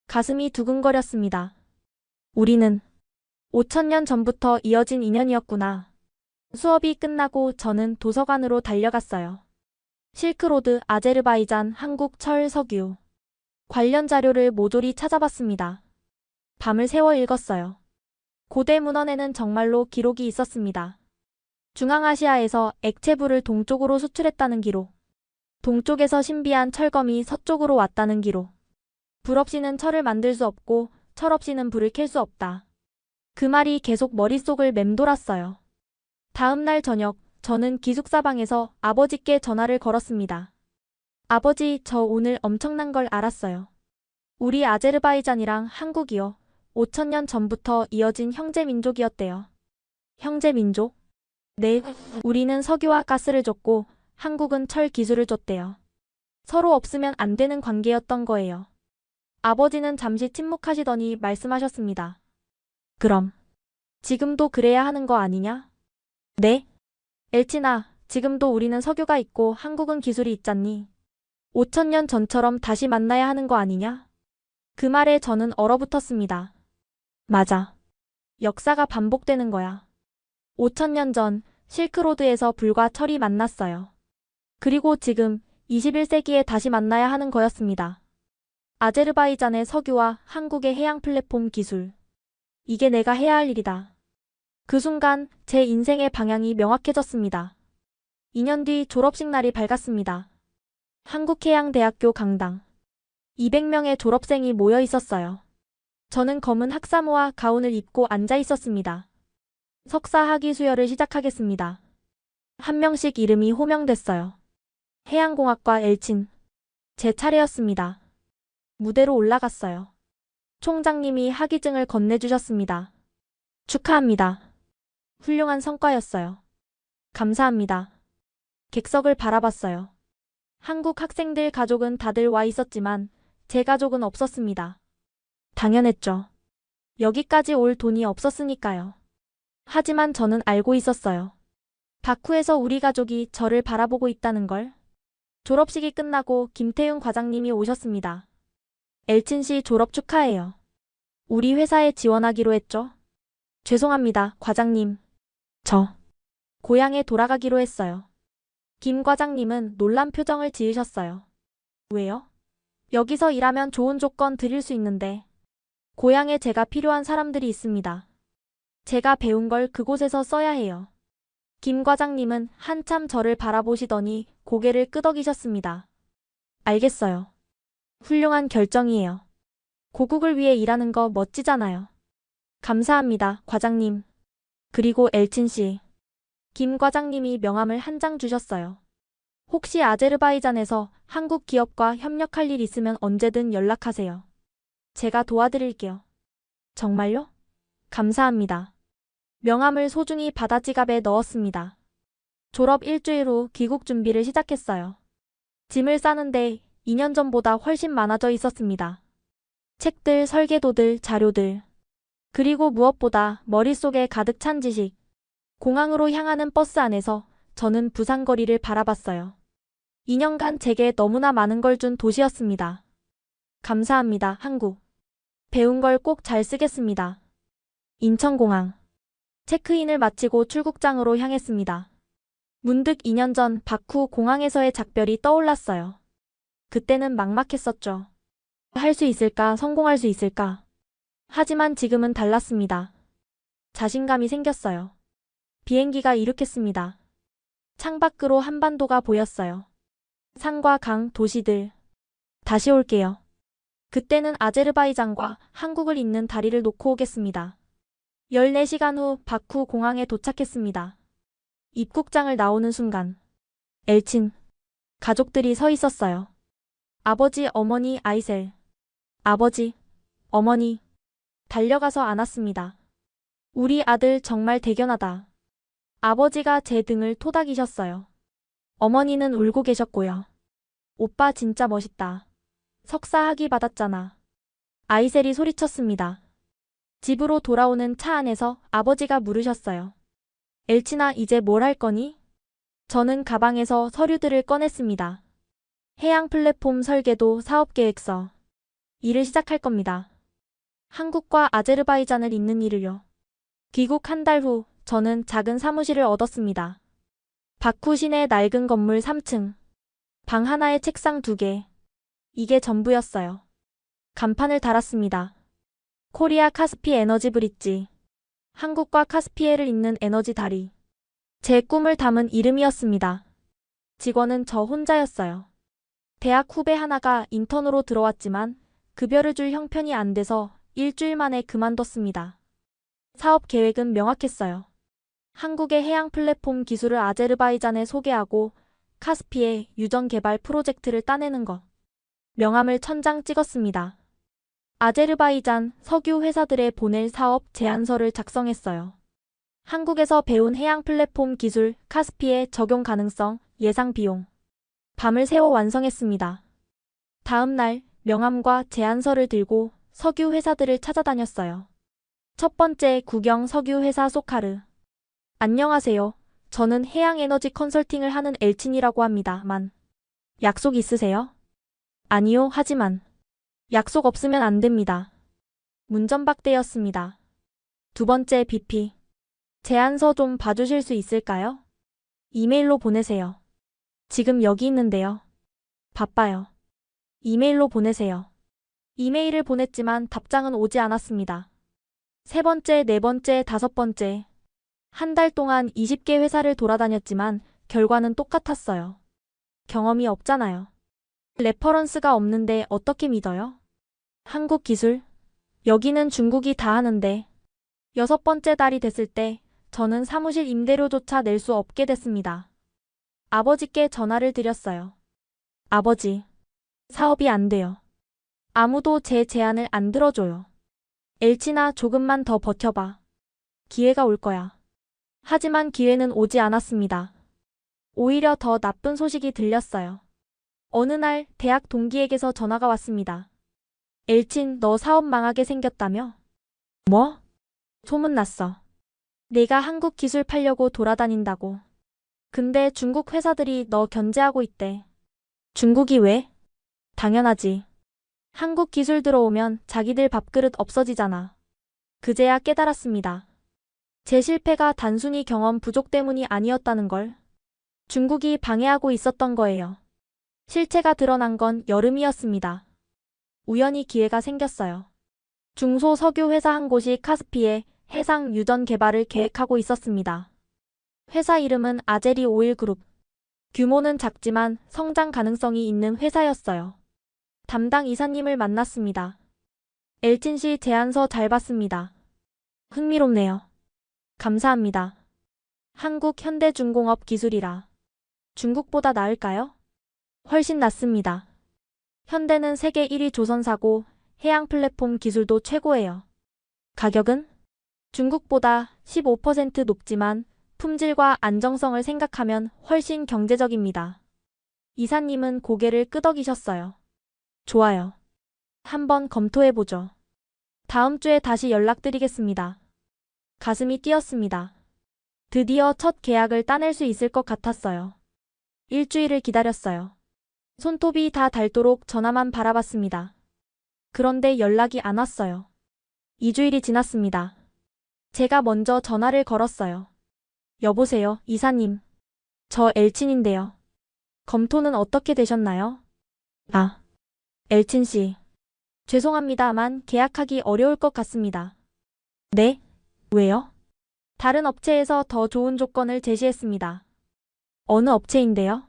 가슴이 두근거렸습니다. 우리는 5000년 전부터 이어진 인연이었구나. 수업이 끝나고 저는 도서관으로 달려갔어요. 실크로드, 아제르바이잔, 한국 철, 석유. 관련 자료를 모조리 찾아봤습니다. 밤을 새워 읽었어요. 고대 문헌에는 정말로 기록이 있었습니다. 중앙아시아에서 액체불을 동쪽으로 수출했다는 기록. 동쪽에서 신비한 철검이 서쪽으로 왔다는 기록. 불 없이는 철을 만들 수 없고 철 없이는 불을 켤 수 없다. 그 말이 계속 머릿속을 맴돌았어요. 다음 날 저녁, 저는 기숙사방에서 아버지께 전화를 걸었습니다. 아버지, 저 오늘 엄청난 걸 알았어요. 우리 아제르바이잔이랑 한국이요. 5000년 전부터 이어진 형제민족이었대요. 형제민족? 네, 우리는 석유와 가스를 줬고 한국은 철 기술을 줬대요. 서로 없으면 안 되는 관계였던 거예요. 아버지는 잠시 침묵하시더니 말씀하셨습니다. 그럼 지금도 그래야 하는 거 아니냐? 네? 엘치나, 지금도 우리는 석유가 있고 한국은 기술이 있잖니. 5000년 전처럼 다시 만나야 하는 거 아니냐? 그 말에 저는 얼어붙었습니다. 맞아. 역사가 반복되는 거야. 5000년 전 실크로드에서 불과 철이 만났어요. 그리고 지금 21세기에 다시 만나야 하는 거였습니다. 아제르바이잔의 석유와 한국의 해양 플랫폼 기술. 이게 내가 해야 할 일이다. 그 순간 제 인생의 방향이 명확해졌습니다. 2년 뒤 졸업식 날이 밝았습니다. 한국해양대학교 강당. 200명의 졸업생이 모여 있었어요. 저는 검은 학사모와 가운을 입고 앉아 있었습니다. 석사 학위 수여를 시작하겠습니다. 한 명씩 이름이 호명됐어요. 해양공학과 엘친. 제 차례였습니다. 무대로 올라갔어요. 총장님이 학위증을 건네주셨습니다. 축하합니다. 훌륭한 성과였어요. 감사합니다. 객석을 바라봤어요. 한국 학생들 가족은 다들 와 있었지만 제 가족은 없었습니다. 당연했죠. 여기까지 올 돈이 없었으니까요. 하지만 저는 알고 있었어요. 바쿠에서 우리 가족이 저를 바라보고 있다는 걸. 졸업식이 끝나고 김태훈 과장님이 오셨습니다. 엘친 씨 졸업 축하해요. 우리 회사에 지원하기로 했죠? 죄송합니다, 과장님. 저 고향에 돌아가기로 했어요. 김 과장님은 놀란 표정을 지으셨어요. 왜요? 여기서 일하면 좋은 조건 드릴 수 있는데. 고향에 제가 필요한 사람들이 있습니다. 제가 배운 걸 그곳에서 써야 해요. 김 과장님은 한참 저를 바라보시더니 고개를 끄덕이셨습니다. 알겠어요. 훌륭한 결정이에요. 고국을 위해 일하는 거 멋지잖아요. 감사합니다, 과장님. 그리고 엘친 씨. 김 과장님이 명함을 한 장 주셨어요. 혹시 아제르바이잔에서 한국 기업과 협력할 일 있으면 언제든 연락하세요. 제가 도와드릴게요. 정말요? 감사합니다. 명함을 소중히 받아 지갑에 넣었습니다. 졸업 일주일 후 귀국 준비를 시작했어요. 짐을 싸는데 2년 전보다 훨씬 많아져 있었습니다. 책들, 설계도들, 자료들. 그리고 무엇보다 머릿속에 가득 찬 지식. 공항으로 향하는 버스 안에서 저는 부산 거리를 바라봤어요. 2년간 제게 너무나 많은 걸 준 도시였습니다. 감사합니다, 한국. 배운 걸 꼭 잘 쓰겠습니다. 인천공항. 체크인을 마치고 출국장으로 향했습니다. 문득 2년 전 바쿠 공항에서의 작별이 떠올랐어요. 그때는 막막했었죠. 할 수 있을까, 성공할 수 있을까. 하지만 지금은 달랐습니다. 자신감이 생겼어요. 비행기가 이륙했습니다. 창밖으로 한반도가 보였어요. 산과 강, 도시들. 다시 올게요. 그때는 아제르바이잔과 한국을 잇는 다리를 놓고 오겠습니다. 14시간 후 바쿠 공항에 도착했습니다. 입국장을 나오는 순간 엘친 가족들이 서 있었어요. 아버지, 어머니, 아이셀. 아버지, 어머니. 달려가서 안았습니다. 우리 아들 정말 대견하다. 아버지가 제 등을 토닥이셨어요. 어머니는 울고 계셨고요. 오빠 진짜 멋있다. 석사 학위 받았잖아. 아이셀이 소리쳤습니다. 집으로 돌아오는 차 안에서 아버지가 물으셨어요. 엘친아, 이제 뭘 할 거니? 저는 가방에서 서류들을 꺼냈습니다. 해양 플랫폼 설계도, 사업계획서. 일을 시작할 겁니다. 한국과 아제르바이잔을 잇는 일을요. 귀국 한 달 후 저는 작은 사무실을 얻었습니다. 바쿠 시내 낡은 건물 3층. 방 하나에 책상 2개. 이게 전부였어요. 간판을 달았습니다. 코리아 카스피 에너지 브릿지. 한국과 카스피해를 잇는 에너지 다리. 제 꿈을 담은 이름이었습니다. 직원은 저 혼자였어요. 대학 후배 하나가 인턴으로 들어왔지만 급여를 줄 형편이 안 돼서 일주일 만에 그만뒀습니다. 사업 계획은 명확했어요. 한국의 해양 플랫폼 기술을 아제르바이잔에 소개하고 카스피해 유전 개발 프로젝트를 따내는 것. 명함을 천장 찍었습니다. 아제르바이잔 석유 회사들에 보낼 사업 제안서를 작성했어요. 한국에서 배운 해양 플랫폼 기술 카스피해 적용 가능성, 예상 비용. 밤을 새워 완성했습니다. 다음 날 명함과 제안서를 들고 석유 회사들을 찾아다녔어요. 첫 번째 국영 석유 회사 소카르. 안녕하세요. 저는 해양 에너지 컨설팅을 하는 엘친이라고 합니다만. 약속 있으세요? 아니요, 하지만. 약속 없으면 안 됩니다. 문전박대였습니다. 두 번째 BP. 제안서 좀 봐주실 수 있을까요? 이메일로 보내세요. 지금 여기 있는데요. 바빠요. 이메일로 보내세요. 이메일을 보냈지만 답장은 오지 않았습니다. 세 번째, 네 번째, 다섯 번째. 한 달 동안 20개 회사를 돌아다녔지만 결과는 똑같았어요. 경험이 없잖아요. 레퍼런스가 없는데 어떻게 믿어요? 한국 기술? 여기는 중국이 다 하는데 6번째 달이 됐을 때 저는 사무실 임대료조차 낼 수 없게 됐습니다. 아버지께 전화를 드렸어요. 아버지, 사업이 안 돼요. 아무도 제 제안을 안 들어줘요. 엘치나 조금만 더 버텨봐. 기회가 올 거야. 하지만 기회는 오지 않았습니다. 오히려 더 나쁜 소식이 들렸어요. 어느 날 대학 동기에게서 전화가 왔습니다. 엘친, 너 사업 망하게 생겼다며? 뭐? 소문났어. 내가 한국 기술 팔려고 돌아다닌다고. 근데 중국 회사들이 너 견제하고 있대. 중국이 왜? 당연하지. 한국 기술 들어오면 자기들 밥그릇 없어지잖아. 그제야 깨달았습니다. 제 실패가 단순히 경험 부족 때문이 아니었다는 걸. 중국이 방해하고 있었던 거예요. 실체가 드러난 건 여름이었습니다. 우연히 기회가 생겼어요. 중소석유회사 한 곳이 카스피에 해상 유전 개발을 계획하고 있었습니다. 회사 이름은 아제리 오일그룹. 규모는 작지만 성장 가능성이 있는 회사였어요. 담당 이사님을 만났습니다. 엘친 씨 제안서 잘 봤습니다. 흥미롭네요. 감사합니다. 한국 현대중공업 기술이라. 중국보다 나을까요? 훨씬 낫습니다. 현대는 세계 1위 조선사고 해양 플랫폼 기술도 최고예요. 가격은? 중국보다 15% 높지만 품질과 안정성을 생각하면 훨씬 경제적입니다. 이사님은 고개를 끄덕이셨어요. 좋아요. 한번 검토해보죠. 다음 주에 다시 연락드리겠습니다. 가슴이 뛰었습니다. 드디어 첫 계약을 따낼 수 있을 것 같았어요. 일주일을 기다렸어요. 손톱이 다 닳도록 전화만 바라봤습니다. 그런데 연락이 안 왔어요. 2주일이 지났습니다. 제가 먼저 전화를 걸었어요. 여보세요, 이사님. 저 엘친인데요. 검토는 어떻게 되셨나요? 아, 엘친 씨. 죄송합니다만 계약하기 어려울 것 같습니다. 네? 왜요? 다른 업체에서 더 좋은 조건을 제시했습니다. 어느 업체인데요?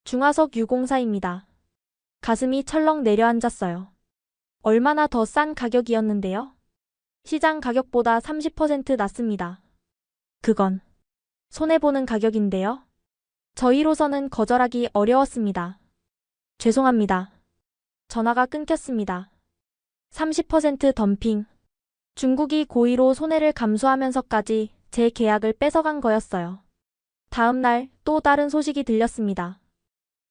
중화석 유공사입니다. 가슴이 철렁 내려앉았어요. 얼마나 더 싼 가격이었는데요? 시장 가격보다 30% 낮습니다. 그건 손해보는 가격인데요? 저희로서는 거절하기 어려웠습니다. 죄송합니다. 전화가 끊겼습니다. 30% 덤핑. 중국이 고의로 손해를 감수하면서까지 제 계약을 뺏어간 거였어요. 다음 날 또 다른 소식이 들렸습니다.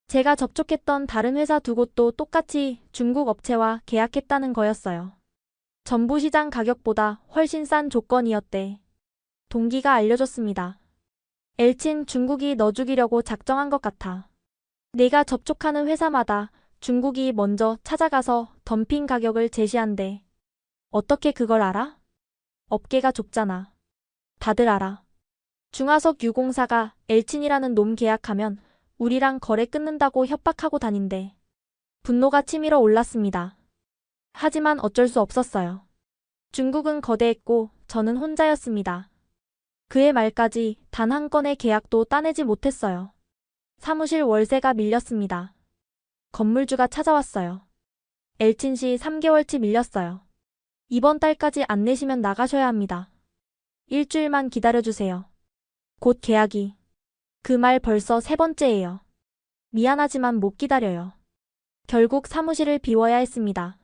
제가 접촉했던 다른 회사 두 곳도 똑같이 중국 업체와 계약했다는 거였어요. 전부 시장 가격보다 훨씬 싼 조건이었대. 동기가 알려줬습니다. 엘친, 중국이 너 죽이려고 작정한 것 같아. 내가 접촉하는 회사마다 중국이 먼저 찾아가서 덤핑 가격을 제시한대. 어떻게 그걸 알아? 업계가 좁잖아. 다들 알아. 중화석 유공사가 엘친이라는 놈 계약하면 우리랑 거래 끊는다고 협박하고 다닌대. 분노가 치밀어 올랐습니다. 하지만 어쩔 수 없었어요. 중국은 거대했고 저는 혼자였습니다. 그해 말까지 단 한 건의 계약도 따내지 못했어요. 사무실 월세가 밀렸습니다. 건물주가 찾아왔어요. 엘친 씨 3개월치 밀렸어요. 이번 달까지 안 내시면 나가셔야 합니다. 일주일만 기다려주세요. 곧 계약이. 그 말 벌써 3번째예요. 미안하지만 못 기다려요. 결국 사무실을 비워야 했습니다.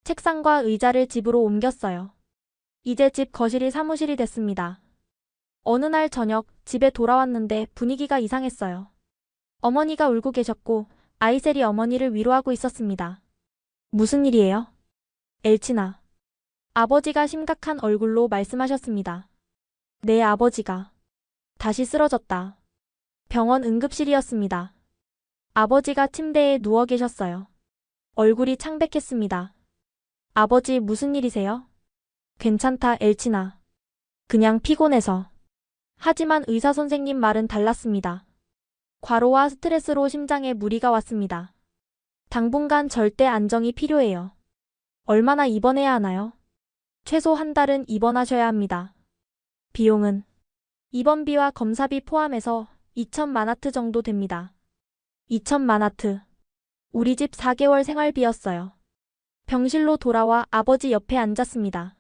책상과 의자를 집으로 옮겼어요. 이제 집 거실이 사무실이 됐습니다. 어느 날 저녁 집에 돌아왔는데 분위기가 이상했어요. 어머니가 울고 계셨고 아이셀이 어머니를 위로하고 있었습니다. 무슨 일이에요? 엘친아. 아버지가 심각한 얼굴로 말씀하셨습니다. 내 아버지가 다시 쓰러졌다. 병원 응급실이었습니다. 아버지가 침대에 누워 계셨어요. 얼굴이 창백했습니다. 아버지 무슨 일이세요? 괜찮다, 엘친아. 그냥 피곤해서. 하지만 의사 선생님 말은 달랐습니다. 과로와 스트레스로 심장에 무리가 왔습니다. 당분간 절대 안정이 필요해요. 얼마나 입원해야 하나요? 최소 한 달은 입원하셔야 합니다. 비용은 입원비와 검사비 포함해서 2,000만 하트 정도 됩니다. 2,000만 하트. 우리 집 4개월 생활비였어요. 병실로 돌아와 아버지 옆에 앉았습니다.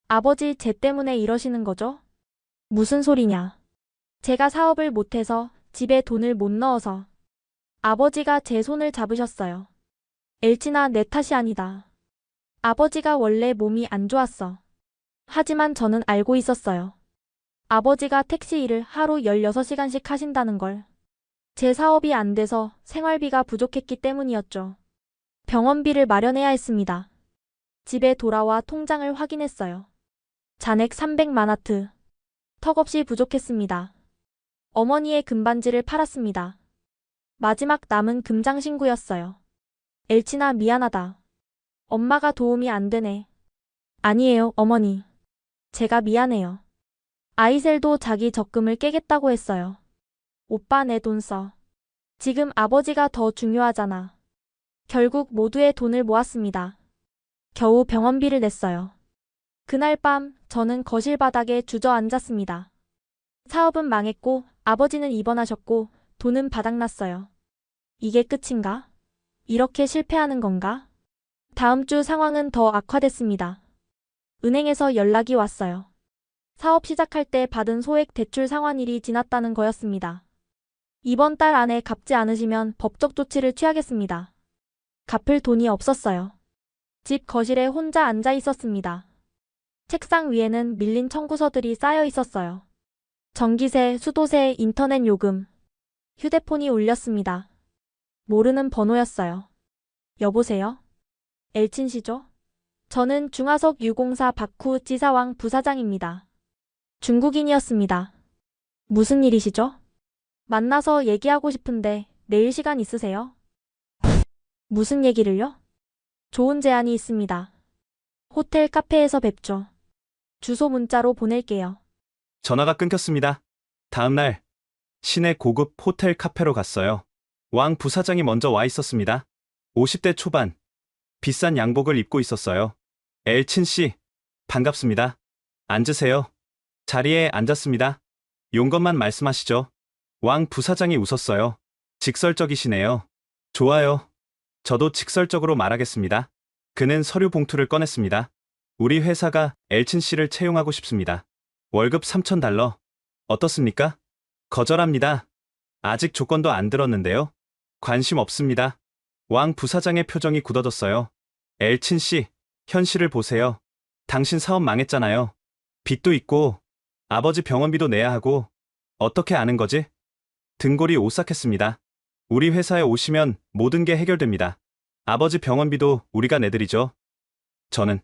아버지, 쟤 때문에 이러시는 거죠? 무슨 소리냐? 제가 사업을 못해서 집에 돈을 못 넣어서. 아버지가 제 손을 잡으셨어요. 엘진아, 내 탓이 아니다. 아버지가 원래 몸이 안 좋았어. 하지만 저는 알고 있었어요. 아버지가 택시 일을 하루 16시간씩 하신다는 걸. 제 사업이 안 돼서 생활비가 부족했기 때문이었죠. 병원비를 마련해야 했습니다. 집에 돌아와 통장을 확인했어요. 잔액 300만 하트. 턱없이 부족했습니다. 어머니의 금반지를 팔았습니다. 마지막 남은 금장 신구였어요. 엘진아, 미안하다. 엄마가 도움이 안 되네. 아니에요, 어머니. 제가 미안해요. 아이셀도 자기 적금을 깨겠다고 했어요. 오빠, 내 돈 써. 지금 아버지가 더 중요하잖아. 결국 모두의 돈을 모았습니다. 겨우 병원비를 냈어요. 그날 밤 저는 거실 바닥에 주저앉았습니다. 사업은 망했고 아버지는 입원하셨고 돈은 바닥났어요. 이게 끝인가? 이렇게 실패하는 건가? 다음 주 상황은 더 악화됐습니다. 은행에서 연락이 왔어요. 사업 시작할 때 받은 소액 대출 상환일이 지났다는 거였습니다. 이번 달 안에 갚지 않으시면 법적 조치를 취하겠습니다. 갚을 돈이 없었어요. 집 거실에 혼자 앉아 있었습니다. 책상 위에는 밀린 청구서들이 쌓여 있었어요. 전기세, 수도세, 인터넷 요금. 휴대폰이 울렸습니다. 모르는 번호였어요. 여보세요? 엘친 씨죠? 저는 중화석 유공사 박후 지사왕 부사장입니다. 중국인이었습니다. 무슨 일이시죠? 만나서 얘기하고 싶은데 내일 시간 있으세요? 무슨 얘기를요? 좋은 제안이 있습니다. 호텔 카페에서 뵙죠. 주소 문자로 보낼게요. 전화가 끊겼습니다. 다음 날 시내 고급 호텔 카페로 갔어요. 왕 부사장이 먼저 와 있었습니다. 50대 초반, 비싼 양복을 입고 있었어요. 엘친 씨, 반갑습니다. 앉으세요. 자리에 앉았습니다. 용건만 말씀하시죠. 왕 부사장이 웃었어요. 직설적이시네요. 좋아요. 저도 직설적으로 말하겠습니다. 그는 서류 봉투를 꺼냈습니다. 우리 회사가 엘친 씨를 채용하고 싶습니다. 월급 3,000달러. 어떻습니까? 거절합니다. 아직 조건도 안 들었는데요. 관심 없습니다. 왕 부사장의 표정이 굳어졌어요. 엘친 씨, 현실을 보세요. 당신 사업 망했잖아요. 빚도 있고 아버지 병원비도 내야 하고 어떻게 아는 거지? 등골이 오싹했습니다. 우리 회사에 오시면 모든 게 해결됩니다. 아버지 병원비도 우리가 내드리죠. 저는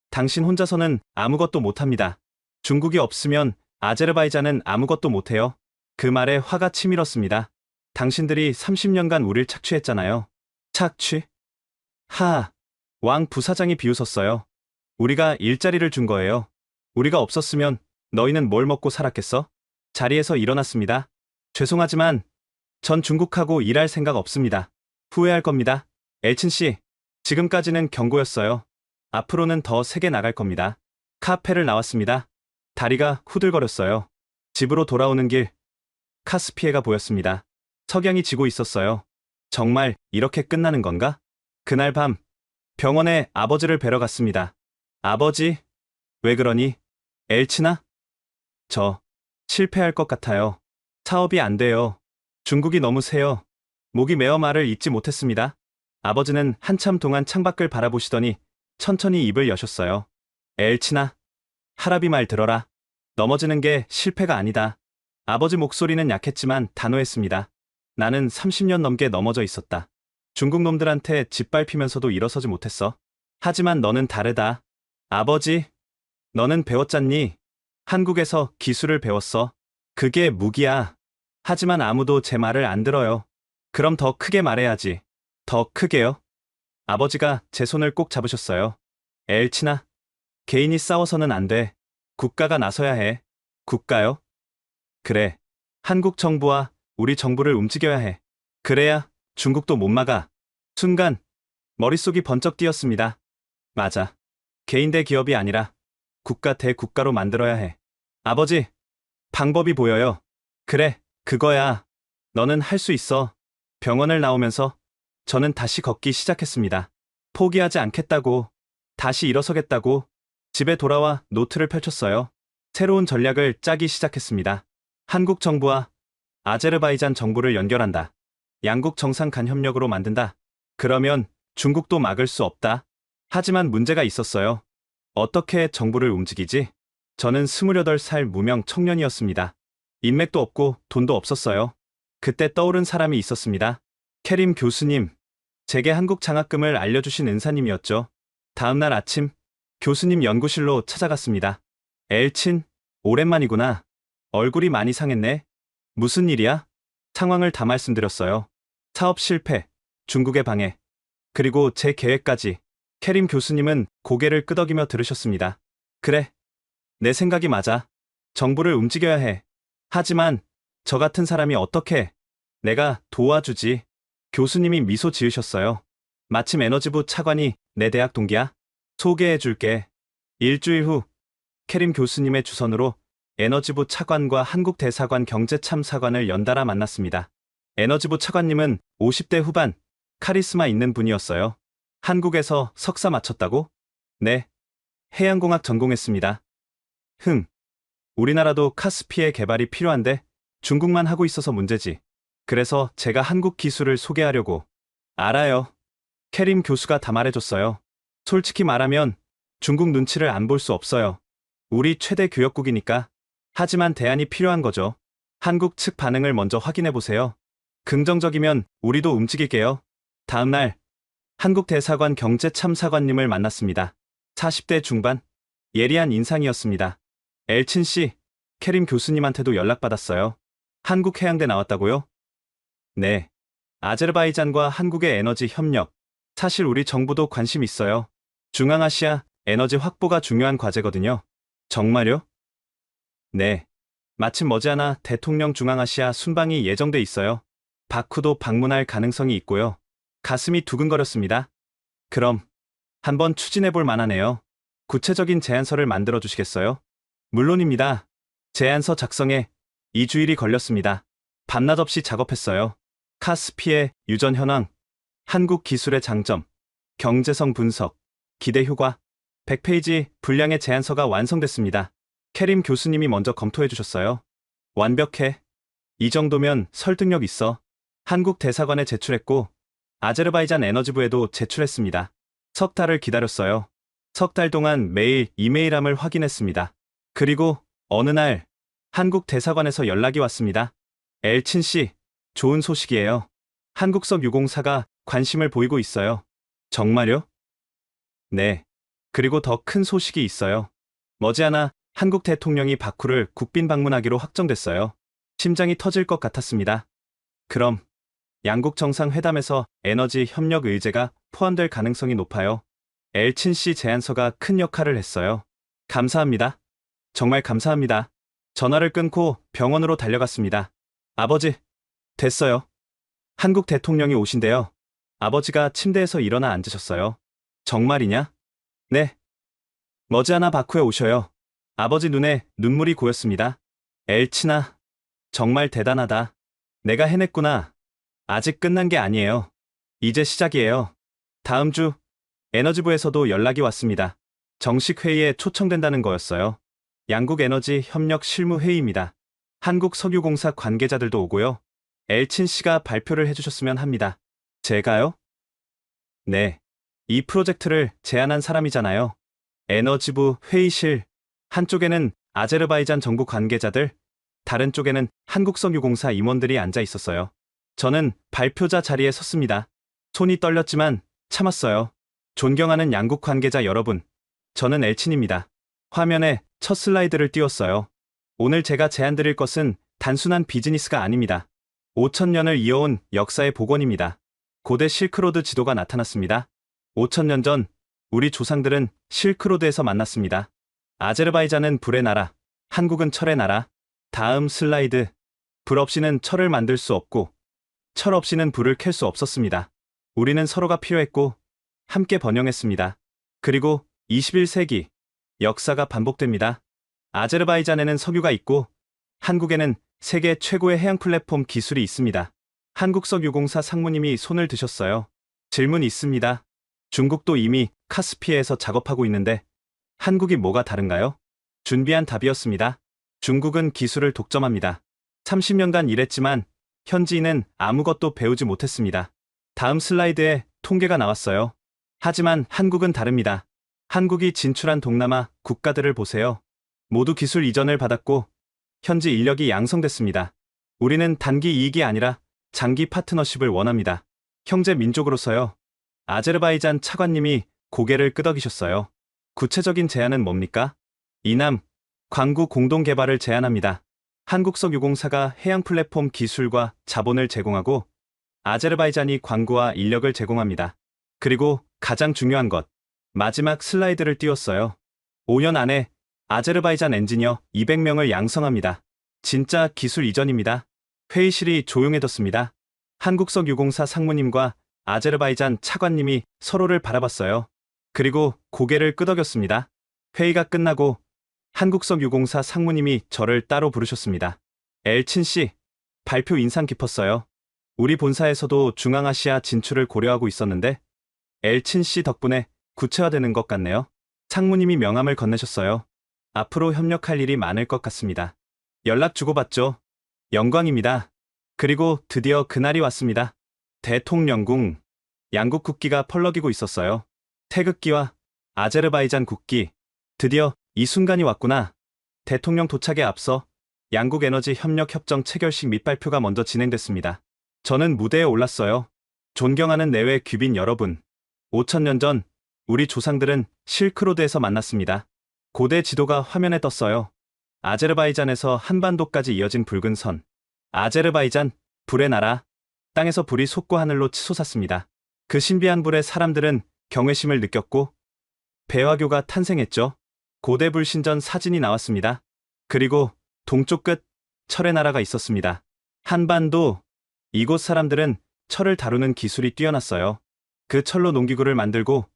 당신 혼자서는 아무것도 못합니다. 중국이 없으면 아제르바이잔은 아무것도 못해요. 그 말에 화가 치밀었습니다. 당신들이 30년간 우릴 착취했잖아요. 착취? 왕 부사장이 비웃었어요. 우리가 일자리를 준 거예요. 우리가 없었으면 너희는 뭘 먹고 살았겠어? 자리에서 일어났습니다. 죄송하지만 전 중국하고 일할 생각 없습니다. 후회할 겁니다. 엘친 씨, 지금까지는 경고였어요. 앞으로는 더 세게 나갈 겁니다. 카페를 나왔습니다. 다리가 후들거렸어요. 집으로 돌아오는 길, 카스피해가 보였습니다. 석양이 지고 있었어요. 정말 이렇게 끝나는 건가? 그날 밤, 병원에 아버지를 뵈러 갔습니다. 아버지, 왜 그러니? 엘치나? 저, 실패할 것 같아요. 사업이 안 돼요. 중국이 너무 세요. 목이 메어 말을 잇지 못했습니다. 아버지는 한참 동안 창밖을 바라보시더니 천천히 입을 여셨어요. 엘치나, 할아비 말 들어라. 넘어지는 게 실패가 아니다. 아버지 목소리는 약했지만 단호했습니다. 나는 30년 넘게 넘어져 있었다. 중국 놈들한테 짓밟히면서도 일어서지 못했어. 하지만 너는 다르다. 아버지, 너는 배웠잖니? 한국에서 기술을 배웠어. 그게 무기야. 하지만 아무도 제 말을 안 들어요. 그럼 더 크게 말해야지. 더 크게요? 아버지가 제 손을 꼭 잡으셨어요. 엘치나, 개인이 싸워서는 안 돼. 국가가 나서야 해. 국가요? 그래. 한국 정부와 우리 정부를 움직여야 해. 그래야 중국도 못 막아. 순간 머릿속이 번쩍 뛰었습니다. 맞아. 개인 대 기업이 아니라 국가 대 국가로 만들어야 해. 아버지, 방법이 보여요. 그래, 그거야. 너는 할 수 있어. 병원을 나오면서 저는 다시 걷기 시작했습니다. 포기하지 않겠다고, 다시 일어서겠다고 집에 돌아와 노트를 펼쳤어요. 새로운 전략을 짜기 시작했습니다. 한국 정부와 아제르바이잔 정부를 연결한다. 양국 정상 간 협력으로 만든다. 그러면 중국도 막을 수 없다. 하지만 문제가 있었어요. 어떻게 정부를 움직이지? 저는 28살 무명 청년이었습니다. 인맥도 없고 돈도 없었어요. 그때 떠오른 사람이 있었습니다. 캐림 교수님. 제게 한국 장학금을 알려주신 은사님이었죠. 다음날 아침 교수님 연구실로 찾아갔습니다. 엘친, 오랜만이구나. 얼굴이 많이 상했네. 무슨 일이야? 상황을 다 말씀드렸어요. 사업 실패, 중국의 방해, 그리고 제 계획까지. 캐림 교수님은 고개를 끄덕이며 들으셨습니다. 그래, 내 생각이 맞아. 정부를 움직여야 해. 하지만 저 같은 사람이 어떻게? 내가 도와주지. 교수님이 미소 지으셨어요. 마침 에너지부 차관이 내 대학 동기야. 소개해줄게. 일주일 후 캐림 교수님의 주선으로 에너지부 차관과 한국대사관 경제참사관을 연달아 만났습니다. 에너지부 차관님은 50대 후반, 카리스마 있는 분이었어요. 한국에서 석사 마쳤다고? 네. 해양공학 전공했습니다. 우리나라도 카스피해 개발이 필요한데 중국만 하고 있어서 문제지. 그래서 제가 한국 기술을 소개하려고. 알아요. 캐림 교수가 다 말해줬어요. 솔직히 말하면 중국 눈치를 안 볼 수 없어요. 우리 최대 교역국이니까. 하지만 대안이 필요한 거죠. 한국 측 반응을 먼저 확인해보세요. 긍정적이면 우리도 움직일게요. 다음 날 한국 대사관 경제참사관님을 만났습니다. 40대 중반, 예리한 인상이었습니다. 엘친 씨, 캐림 교수님한테도 연락받았어요. 한국 해양대 나왔다고요? 네. 아제르바이잔과 한국의 에너지 협력. 사실 우리 정부도 관심 있어요. 중앙아시아 에너지 확보가 중요한 과제거든요. 정말요? 네. 마침 머지않아 대통령 중앙아시아 순방이 예정돼 있어요. 바쿠도 방문할 가능성이 있고요. 가슴이 두근거렸습니다. 그럼 한번 추진해볼 만하네요. 구체적인 제안서를 만들어 주시겠어요? 물론입니다. 제안서 작성에 2주일이 걸렸습니다. 밤낮 없이 작업했어요. 카스피해 유전 현황, 한국 기술의 장점, 경제성 분석, 기대 효과, 100페이지 분량의 제안서가 완성됐습니다. 캐림 교수님이 먼저 검토해 주셨어요. 완벽해. 이 정도면 설득력 있어. 한국 대사관에 제출했고 아제르바이잔 에너지부에도 제출했습니다. 석 달을 기다렸어요. 석 달 동안 매일 이메일함을 확인했습니다. 그리고 어느 날 한국 대사관에서 연락이 왔습니다. 엘친 씨, 좋은 소식이에요. 한국석 유공사가 관심을 보이고 있어요. 정말요? 네. 그리고 더 큰 소식이 있어요. 머지않아 한국 대통령이 바쿠를 국빈 방문하기로 확정됐어요. 심장이 터질 것 같았습니다. 그럼 양국 정상회담에서 에너지 협력 의제가 포함될 가능성이 높아요. 엘친 씨 제안서가 큰 역할을 했어요. 감사합니다. 정말 감사합니다. 전화를 끊고 병원으로 달려갔습니다. 아버지, 됐어요. 한국 대통령이 오신대요. 아버지가 침대에서 일어나 앉으셨어요. 정말이냐? 네. 머지않아 바쿠에 오셔요. 아버지 눈에 눈물이 고였습니다. 엘친아, 정말 대단하다. 내가 해냈구나. 아직 끝난 게 아니에요. 이제 시작이에요. 다음 주 에너지부에서도 연락이 왔습니다. 정식 회의에 초청된다는 거였어요. 양국 에너지 협력 실무 회의입니다. 한국 석유공사 관계자들도 오고요. 엘친 씨가 발표를 해주셨으면 합니다. 제가요? 네. 이 프로젝트를 제안한 사람이잖아요. 에너지부 회의실. 한쪽에는 아제르바이잔 정부 관계자들, 다른 쪽에는 한국석유공사 임원들이 앉아 있었어요. 저는 발표자 자리에 섰습니다. 손이 떨렸지만 참았어요. 존경하는 양국 관계자 여러분, 저는 엘친입니다. 화면에 첫 슬라이드를 띄웠어요. 오늘 제가 제안드릴 것은 단순한 비즈니스가 아닙니다. 5000년을 이어온 역사의 복원입니다. 고대 실크로드 지도가 나타났습니다. 5000년 전 우리 조상들은 실크로드에서 만났습니다. 아제르바이잔은 불의 나라, 한국은 철의 나라. 다음 슬라이드. 불 없이는 철을 만들 수 없고 철 없이는 불을 켤 수 없었습니다. 우리는 서로가 필요했고 함께 번영했습니다. 그리고 21세기 역사가 반복됩니다. 아제르바이잔에는 석유가 있고 한국에는 세계 최고의 해양 플랫폼 기술이 있습니다. 한국석유공사 상무님이 손을 드셨어요. 질문 있습니다. 중국도 이미 카스피해에서 작업하고 있는데 한국이 뭐가 다른가요? 준비한 답이었습니다. 중국은 기술을 독점합니다. 30년간 일했지만 현지인은 아무것도 배우지 못했습니다. 다음 슬라이드에 통계가 나왔어요. 하지만 한국은 다릅니다. 한국이 진출한 동남아 국가들을 보세요. 모두 기술 이전을 받았고 현지 인력이 양성됐습니다. 우리는 단기 이익이 아니라 장기 파트너십을 원합니다. 형제 민족으로서요. 아제르바이잔 차관님이 고개를 끄덕이셨어요. 구체적인 제안은 뭡니까? 이남, 광구 공동 개발을 제안합니다. 한국석 유공사가 해양 플랫폼 기술과 자본을 제공하고 아제르바이잔이 광구와 인력을 제공합니다. 그리고 가장 중요한 것, 마지막 슬라이드를 띄웠어요. 5년 안에 아제르바이잔 엔지니어 200명을 양성합니다. 진짜 기술 이전입니다. 회의실이 조용해졌습니다. 한국석 유공사 상무님과 아제르바이잔 차관님이 서로를 바라봤어요. 그리고 고개를 끄덕였습니다. 회의가 끝나고 한국석 유공사 상무님이 저를 따로 부르셨습니다. 엘친 씨, 발표 인상 깊었어요. 우리 본사에서도 중앙아시아 진출을 고려하고 있었는데 엘친 씨 덕분에 구체화되는 것 같네요. 상무님이 명함을 건네셨어요. 앞으로 협력할 일이 많을 것 같습니다. 연락 주고받죠. 영광입니다. 그리고 드디어 그날이 왔습니다. 대통령궁. 양국 국기가 펄럭이고 있었어요. 태극기와 아제르바이잔 국기. 드디어 이 순간이 왔구나. 대통령 도착에 앞서 양국 에너지 협력 협정 체결식 및 발표가 먼저 진행됐습니다. 저는 무대에 올랐어요. 존경하는 내외 귀빈 여러분. 5000년 전 우리 조상들은 실크로드에서 만났습니다. 고대 지도가 화면에 떴어요. 아제르바이잔에서 한반도까지 이어진 붉은 선. 아제르바이잔, 불의 나라. 땅에서 불이 솟고 하늘로 치솟았습니다. 그 신비한 불에 사람들은 경외심을 느꼈고 배화교가 탄생했죠. 고대 불신전 사진이 나왔습니다. 그리고 동쪽 끝 철의 나라가 있었습니다. 한반도. 이곳 사람들은 철을 다루는 기술이 뛰어났어요. 그 철로 농기구를 만들고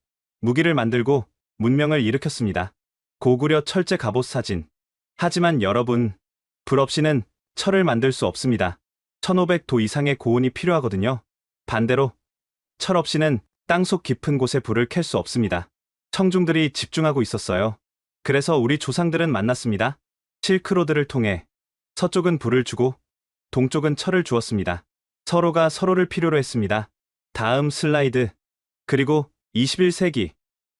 무기를 만들고 문명을 일으켰습니다. 고구려 철제 갑옷 사진. 하지만 여러분, 불 없이는 철을 만들 수 없습니다. 1500도 이상의 고온이 필요하거든요. 반대로 철 없이는 땅속 깊은 곳에 불을 켤 수 없습니다. 청중들이 집중하고 있었어요. 그래서 우리 조상들은 만났습니다. 실크로드를 통해 서쪽은 불을 주고 동쪽은 철을 주었습니다. 서로가 서로를 필요로 했습니다. 다음 슬라이드. 그리고 21세기.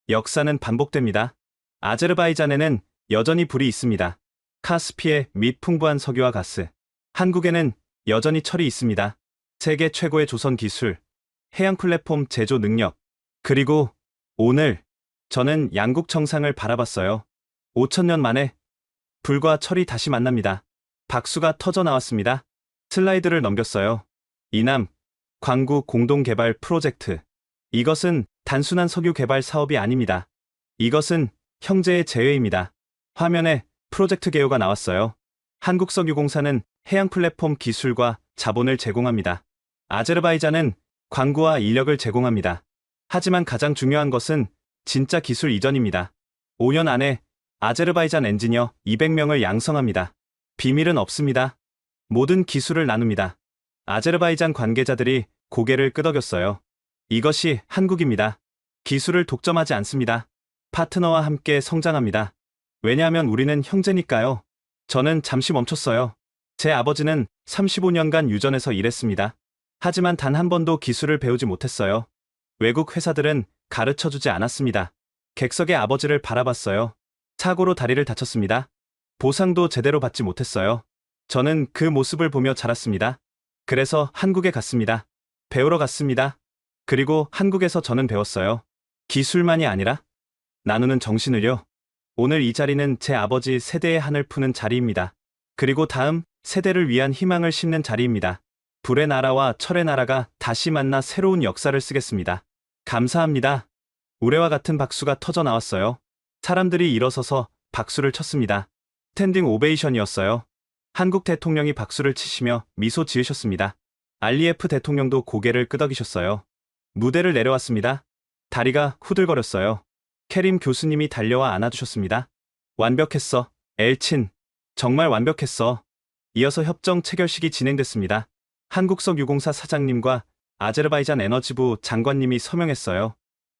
역사는 반복됩니다. 아제르바이잔에는 여전히 불이 있습니다. 카스피해 및 풍부한 석유와 가스. 한국에는 여전히 철이 있습니다. 세계 최고의 조선 기술, 해양 플랫폼 제조 능력. 그리고 오늘 저는 양국 정상을 바라봤어요. 5000년 만에 불과 철이 다시 만납니다. 박수가 터져 나왔습니다. 슬라이드를 넘겼어요. 이남, 광구 공동개발 프로젝트. 이것은 단순한 석유 개발 사업이 아닙니다. 이것은 형제의 재회입니다. 화면에 프로젝트 개요가 나왔어요. 한국석유공사는 해양 플랫폼 기술과 자본을 제공합니다. 아제르바이잔은 광구와 인력을 제공합니다. 하지만 가장 중요한 것은 진짜 기술 이전입니다. 5년 안에 아제르바이잔 엔지니어 200명을 양성합니다. 비밀은 없습니다. 모든 기술을 나눕니다. 아제르바이잔 관계자들이 고개를 끄덕였어요. 이것이 한국입니다. 기술을 독점하지 않습니다. 파트너와 함께 성장합니다. 왜냐하면 우리는 형제니까요. 저는 잠시 멈췄어요. 제 아버지는 35년간 유전에서 일했습니다. 하지만 단 한 번도 기술을 배우지 못했어요. 외국 회사들은 가르쳐주지 않았습니다. 객석의 아버지를 바라봤어요. 사고로 다리를 다쳤습니다. 보상도 제대로 받지 못했어요. 저는 그 모습을 보며 자랐습니다. 그래서 한국에 갔습니다. 배우러 갔습니다. 그리고 한국에서 저는 배웠어요. 기술만이 아니라 나누는 정신을요. 오늘 이 자리는 제 아버지 세대의 한을 푸는 자리입니다. 그리고 다음 세대를 위한 희망을 심는 자리입니다. 불의 나라와 철의 나라가 다시 만나 새로운 역사를 쓰겠습니다. 감사합니다. 우레와 같은 박수가 터져 나왔어요. 사람들이 일어서서 박수를 쳤습니다. 스탠딩 오베이션이었어요. 한국 대통령이 박수를 치시며 미소 지으셨습니다. 알리예프 대통령도 고개를 끄덕이셨어요. 무대를 내려왔습니다. 다리가 후들거렸어요. 캐림 교수님이 달려와 안아주셨습니다. 완벽했어, 엘친. 정말 완벽했어. 이어서 협정 체결식이 진행됐습니다. 한국석 유공사 사장님과 아제르바이잔 에너지부 장관님이 서명했어요.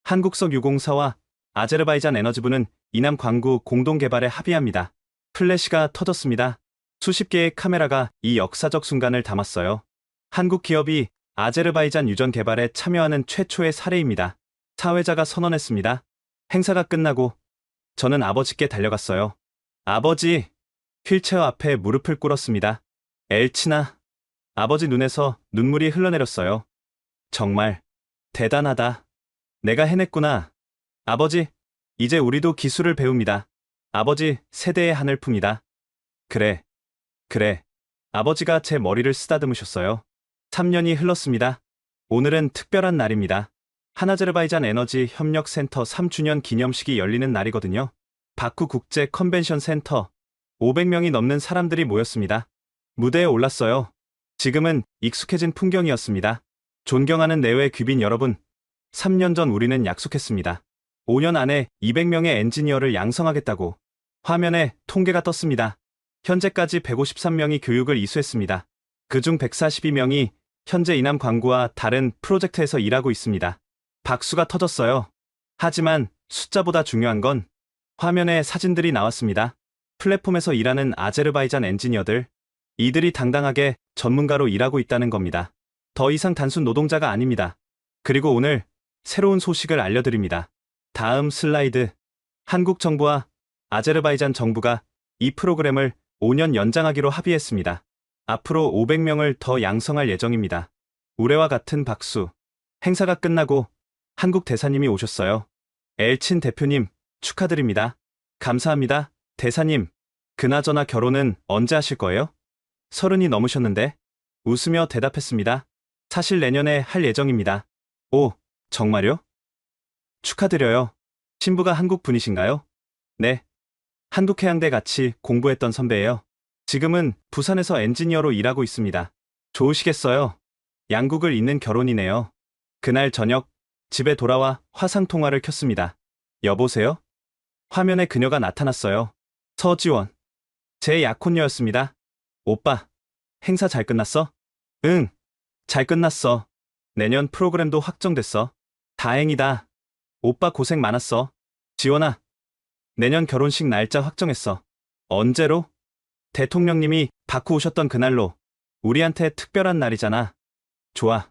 한국석 유공사와 아제르바이잔 에너지부는 이남 광구 공동 개발에 합의합니다. 플래시가 터졌습니다. 수십 개의 카메라가 이 역사적 순간을 담았어요. 한국 기업이 아제르바이잔 유전 개발에 참여하는 최초의 사례입니다. 사회자가 선언했습니다. 행사가 끝나고 저는 아버지께 달려갔어요. 아버지, 휠체어 앞에 무릎을 꿇었습니다. 엘치나. 아버지 눈에서 눈물이 흘러내렸어요. 정말 대단하다. 내가 해냈구나. 아버지, 이제 우리도 기술을 배웁니다. 아버지, 세대의 하늘 품이다. 그래. 아버지가 제 머리를 쓰다듬으셨어요. 3년이 흘렀습니다. 오늘은 특별한 날입니다. 한아제르바이잔 에너지 협력센터 3주년 기념식이 열리는 날이거든요. 바쿠 국제 컨벤션 센터. 500명이 넘는 사람들이 모였습니다. 무대에 올랐어요. 지금은 익숙해진 풍경이었습니다. 존경하는 내외 귀빈 여러분, 3년 전 우리는 약속했습니다. 5년 안에 200명의 엔지니어를 양성하겠다고. 화면에 통계가 떴습니다. 현재까지 153명이 교육을 이수했습니다. 그중 142명이 현재 이남 광구와 다른 프로젝트에서 일하고 있습니다. 박수가 터졌어요. 하지만 숫자보다 중요한 건 화면에 사진들이 나왔습니다. 플랫폼에서 일하는 아제르바이잔 엔지니어들. 이들이 당당하게 전문가로 일하고 있다는 겁니다. 더 이상 단순 노동자가 아닙니다. 그리고 오늘 새로운 소식을 알려드립니다. 다음 슬라이드. 한국 정부와 아제르바이잔 정부가 이 프로그램을 5년 연장하기로 합의했습니다. 앞으로 500명을 더 양성할 예정입니다. 우레와 같은 박수. 행사가 끝나고 한국 대사님이 오셨어요. 엘친 대표님, 축하드립니다. 감사합니다. 대사님, 그나저나 결혼은 언제 하실 거예요? 30이 넘으셨는데? 웃으며 대답했습니다. 사실 내년에 할 예정입니다. 오, 정말요? 축하드려요. 신부가 한국 분이신가요? 네. 한국해양대 같이 공부했던 선배예요. 지금은 부산에서 엔지니어로 일하고 있습니다. 좋으시겠어요? 양국을 잇는 결혼이네요. 그날 저녁 집에 돌아와 화상통화를 켰습니다. 여보세요? 화면에 그녀가 나타났어요. 서지원. 제 약혼녀였습니다. 오빠, 행사 잘 끝났어? 응, 잘 끝났어. 내년 프로그램도 확정됐어. 다행이다. 오빠 고생 많았어. 지원아, 내년 결혼식 날짜 확정했어. 언제로? 대통령님이 바쿠 오셨던 그날로. 우리한테 특별한 날이잖아. 좋아.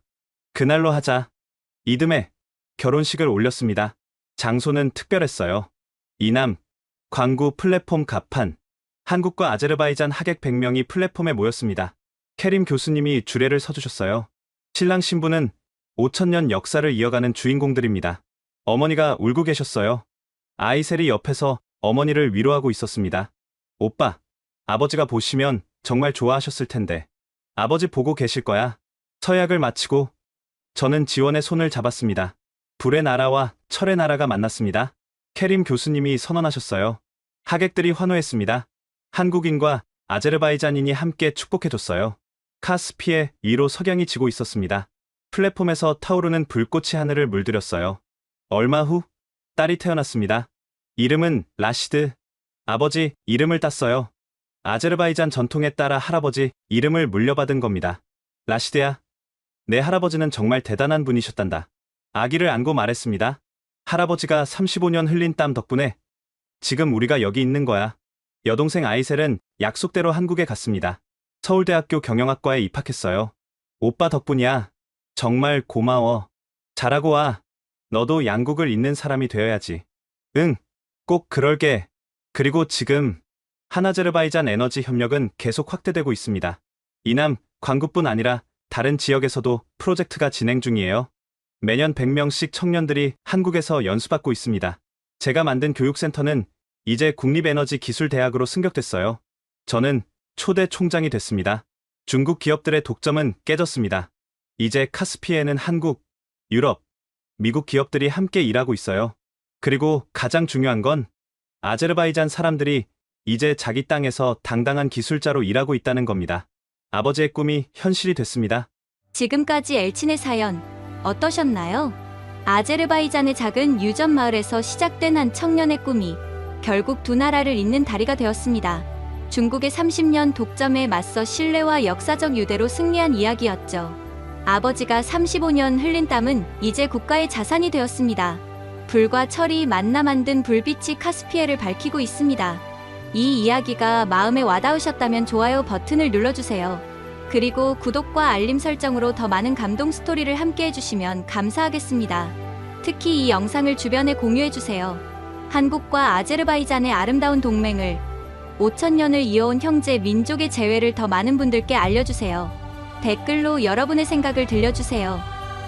그날로 하자. 이듬해 결혼식을 올렸습니다. 장소는 특별했어요. 이남, 광구 플랫폼 갑판. 한국과 아제르바이잔 하객 100명이 플랫폼에 모였습니다. 캐림 교수님이 주례를 서주셨어요. 신랑 신부는 5000년 역사를 이어가는 주인공들입니다. 어머니가 울고 계셨어요. 아이셀이 옆에서 어머니를 위로하고 있었습니다. 오빠, 아버지가 보시면 정말 좋아하셨을 텐데. 아버지 보고 계실 거야. 서약을 마치고 저는 지원의 손을 잡았습니다. 불의 나라와 철의 나라가 만났습니다. 캐림 교수님이 선언하셨어요. 하객들이 환호했습니다. 한국인과 아제르바이잔인이 함께 축복해줬어요. 카스피에 2로 석양이 지고 있었습니다. 플랫폼에서 타오르는 불꽃이 하늘을 물들였어요. 얼마 후 딸이 태어났습니다. 이름은 라시드. 아버지 이름을 땄어요. 아제르바이잔 전통에 따라 할아버지 이름을 물려받은 겁니다. 라시드야, 내 할아버지는 정말 대단한 분이셨단다. 아기를 안고 말했습니다. 할아버지가 35년 흘린 땀 덕분에 지금 우리가 여기 있는 거야. 여동생 아이셀은 약속대로 한국에 갔습니다. 서울대학교 경영학과에 입학했어요. 오빠 덕분이야. 정말 고마워. 잘하고 와. 너도 양국을 잇는 사람이 되어야지. 응, 꼭 그럴게. 그리고 지금 한아제르바이잔 에너지 협력은 계속 확대되고 있습니다. 이남, 광구뿐 아니라 다른 지역에서도 프로젝트가 진행 중이에요. 매년 100명씩 청년들이 한국에서 연수받고 있습니다. 제가 만든 교육센터는 이제 국립에너지기술대학으로 승격됐어요. 저는 초대 총장이 됐습니다. 중국 기업들의 독점은 깨졌습니다. 이제 카스피에는 한국, 유럽, 미국 기업들이 함께 일하고 있어요. 그리고 가장 중요한 건 아제르바이잔 사람들이 이제 자기 땅에서 당당한 기술자로 일하고 있다는 겁니다. 아버지의 꿈이 현실이 됐습니다. 지금까지 엘친의 사연 어떠셨나요? 아제르바이잔의 작은 유전 마을에서 시작된 한 청년의 꿈이 결국 두 나라를 잇는 다리가 되었습니다. 중국의 30년 독점에 맞서 신뢰와 역사적 유대로 승리한 이야기였죠. 아버지가 35년 흘린 땀은 이제 국가의 자산이 되었습니다. 불과 철이 만나 만든 불빛이 카스피해를 밝히고 있습니다. 이 이야기가 마음에 와닿으셨다면 좋아요 버튼을 눌러주세요. 그리고 구독과 알림 설정으로 더 많은 감동 스토리를 함께 해주시면 감사하겠습니다. 특히 이 영상을 주변에 공유해주세요. 한국과 아제르바이잔의 아름다운 동맹을 5000년을 이어온 형제 민족의 재회를 더 많은 분들께 알려주세요. 댓글로 여러분의 생각을 들려주세요.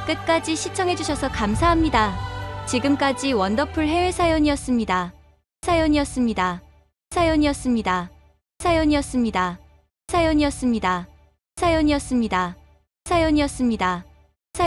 끝까지 시청해주셔서 감사합니다. 지금까지 원더풀 해외 사연이었습니다. 사연이었습니다. 사연이었습니다. 사연이었습니다. 사연이었습니다. 사연이었습니다. 사연이었습니다.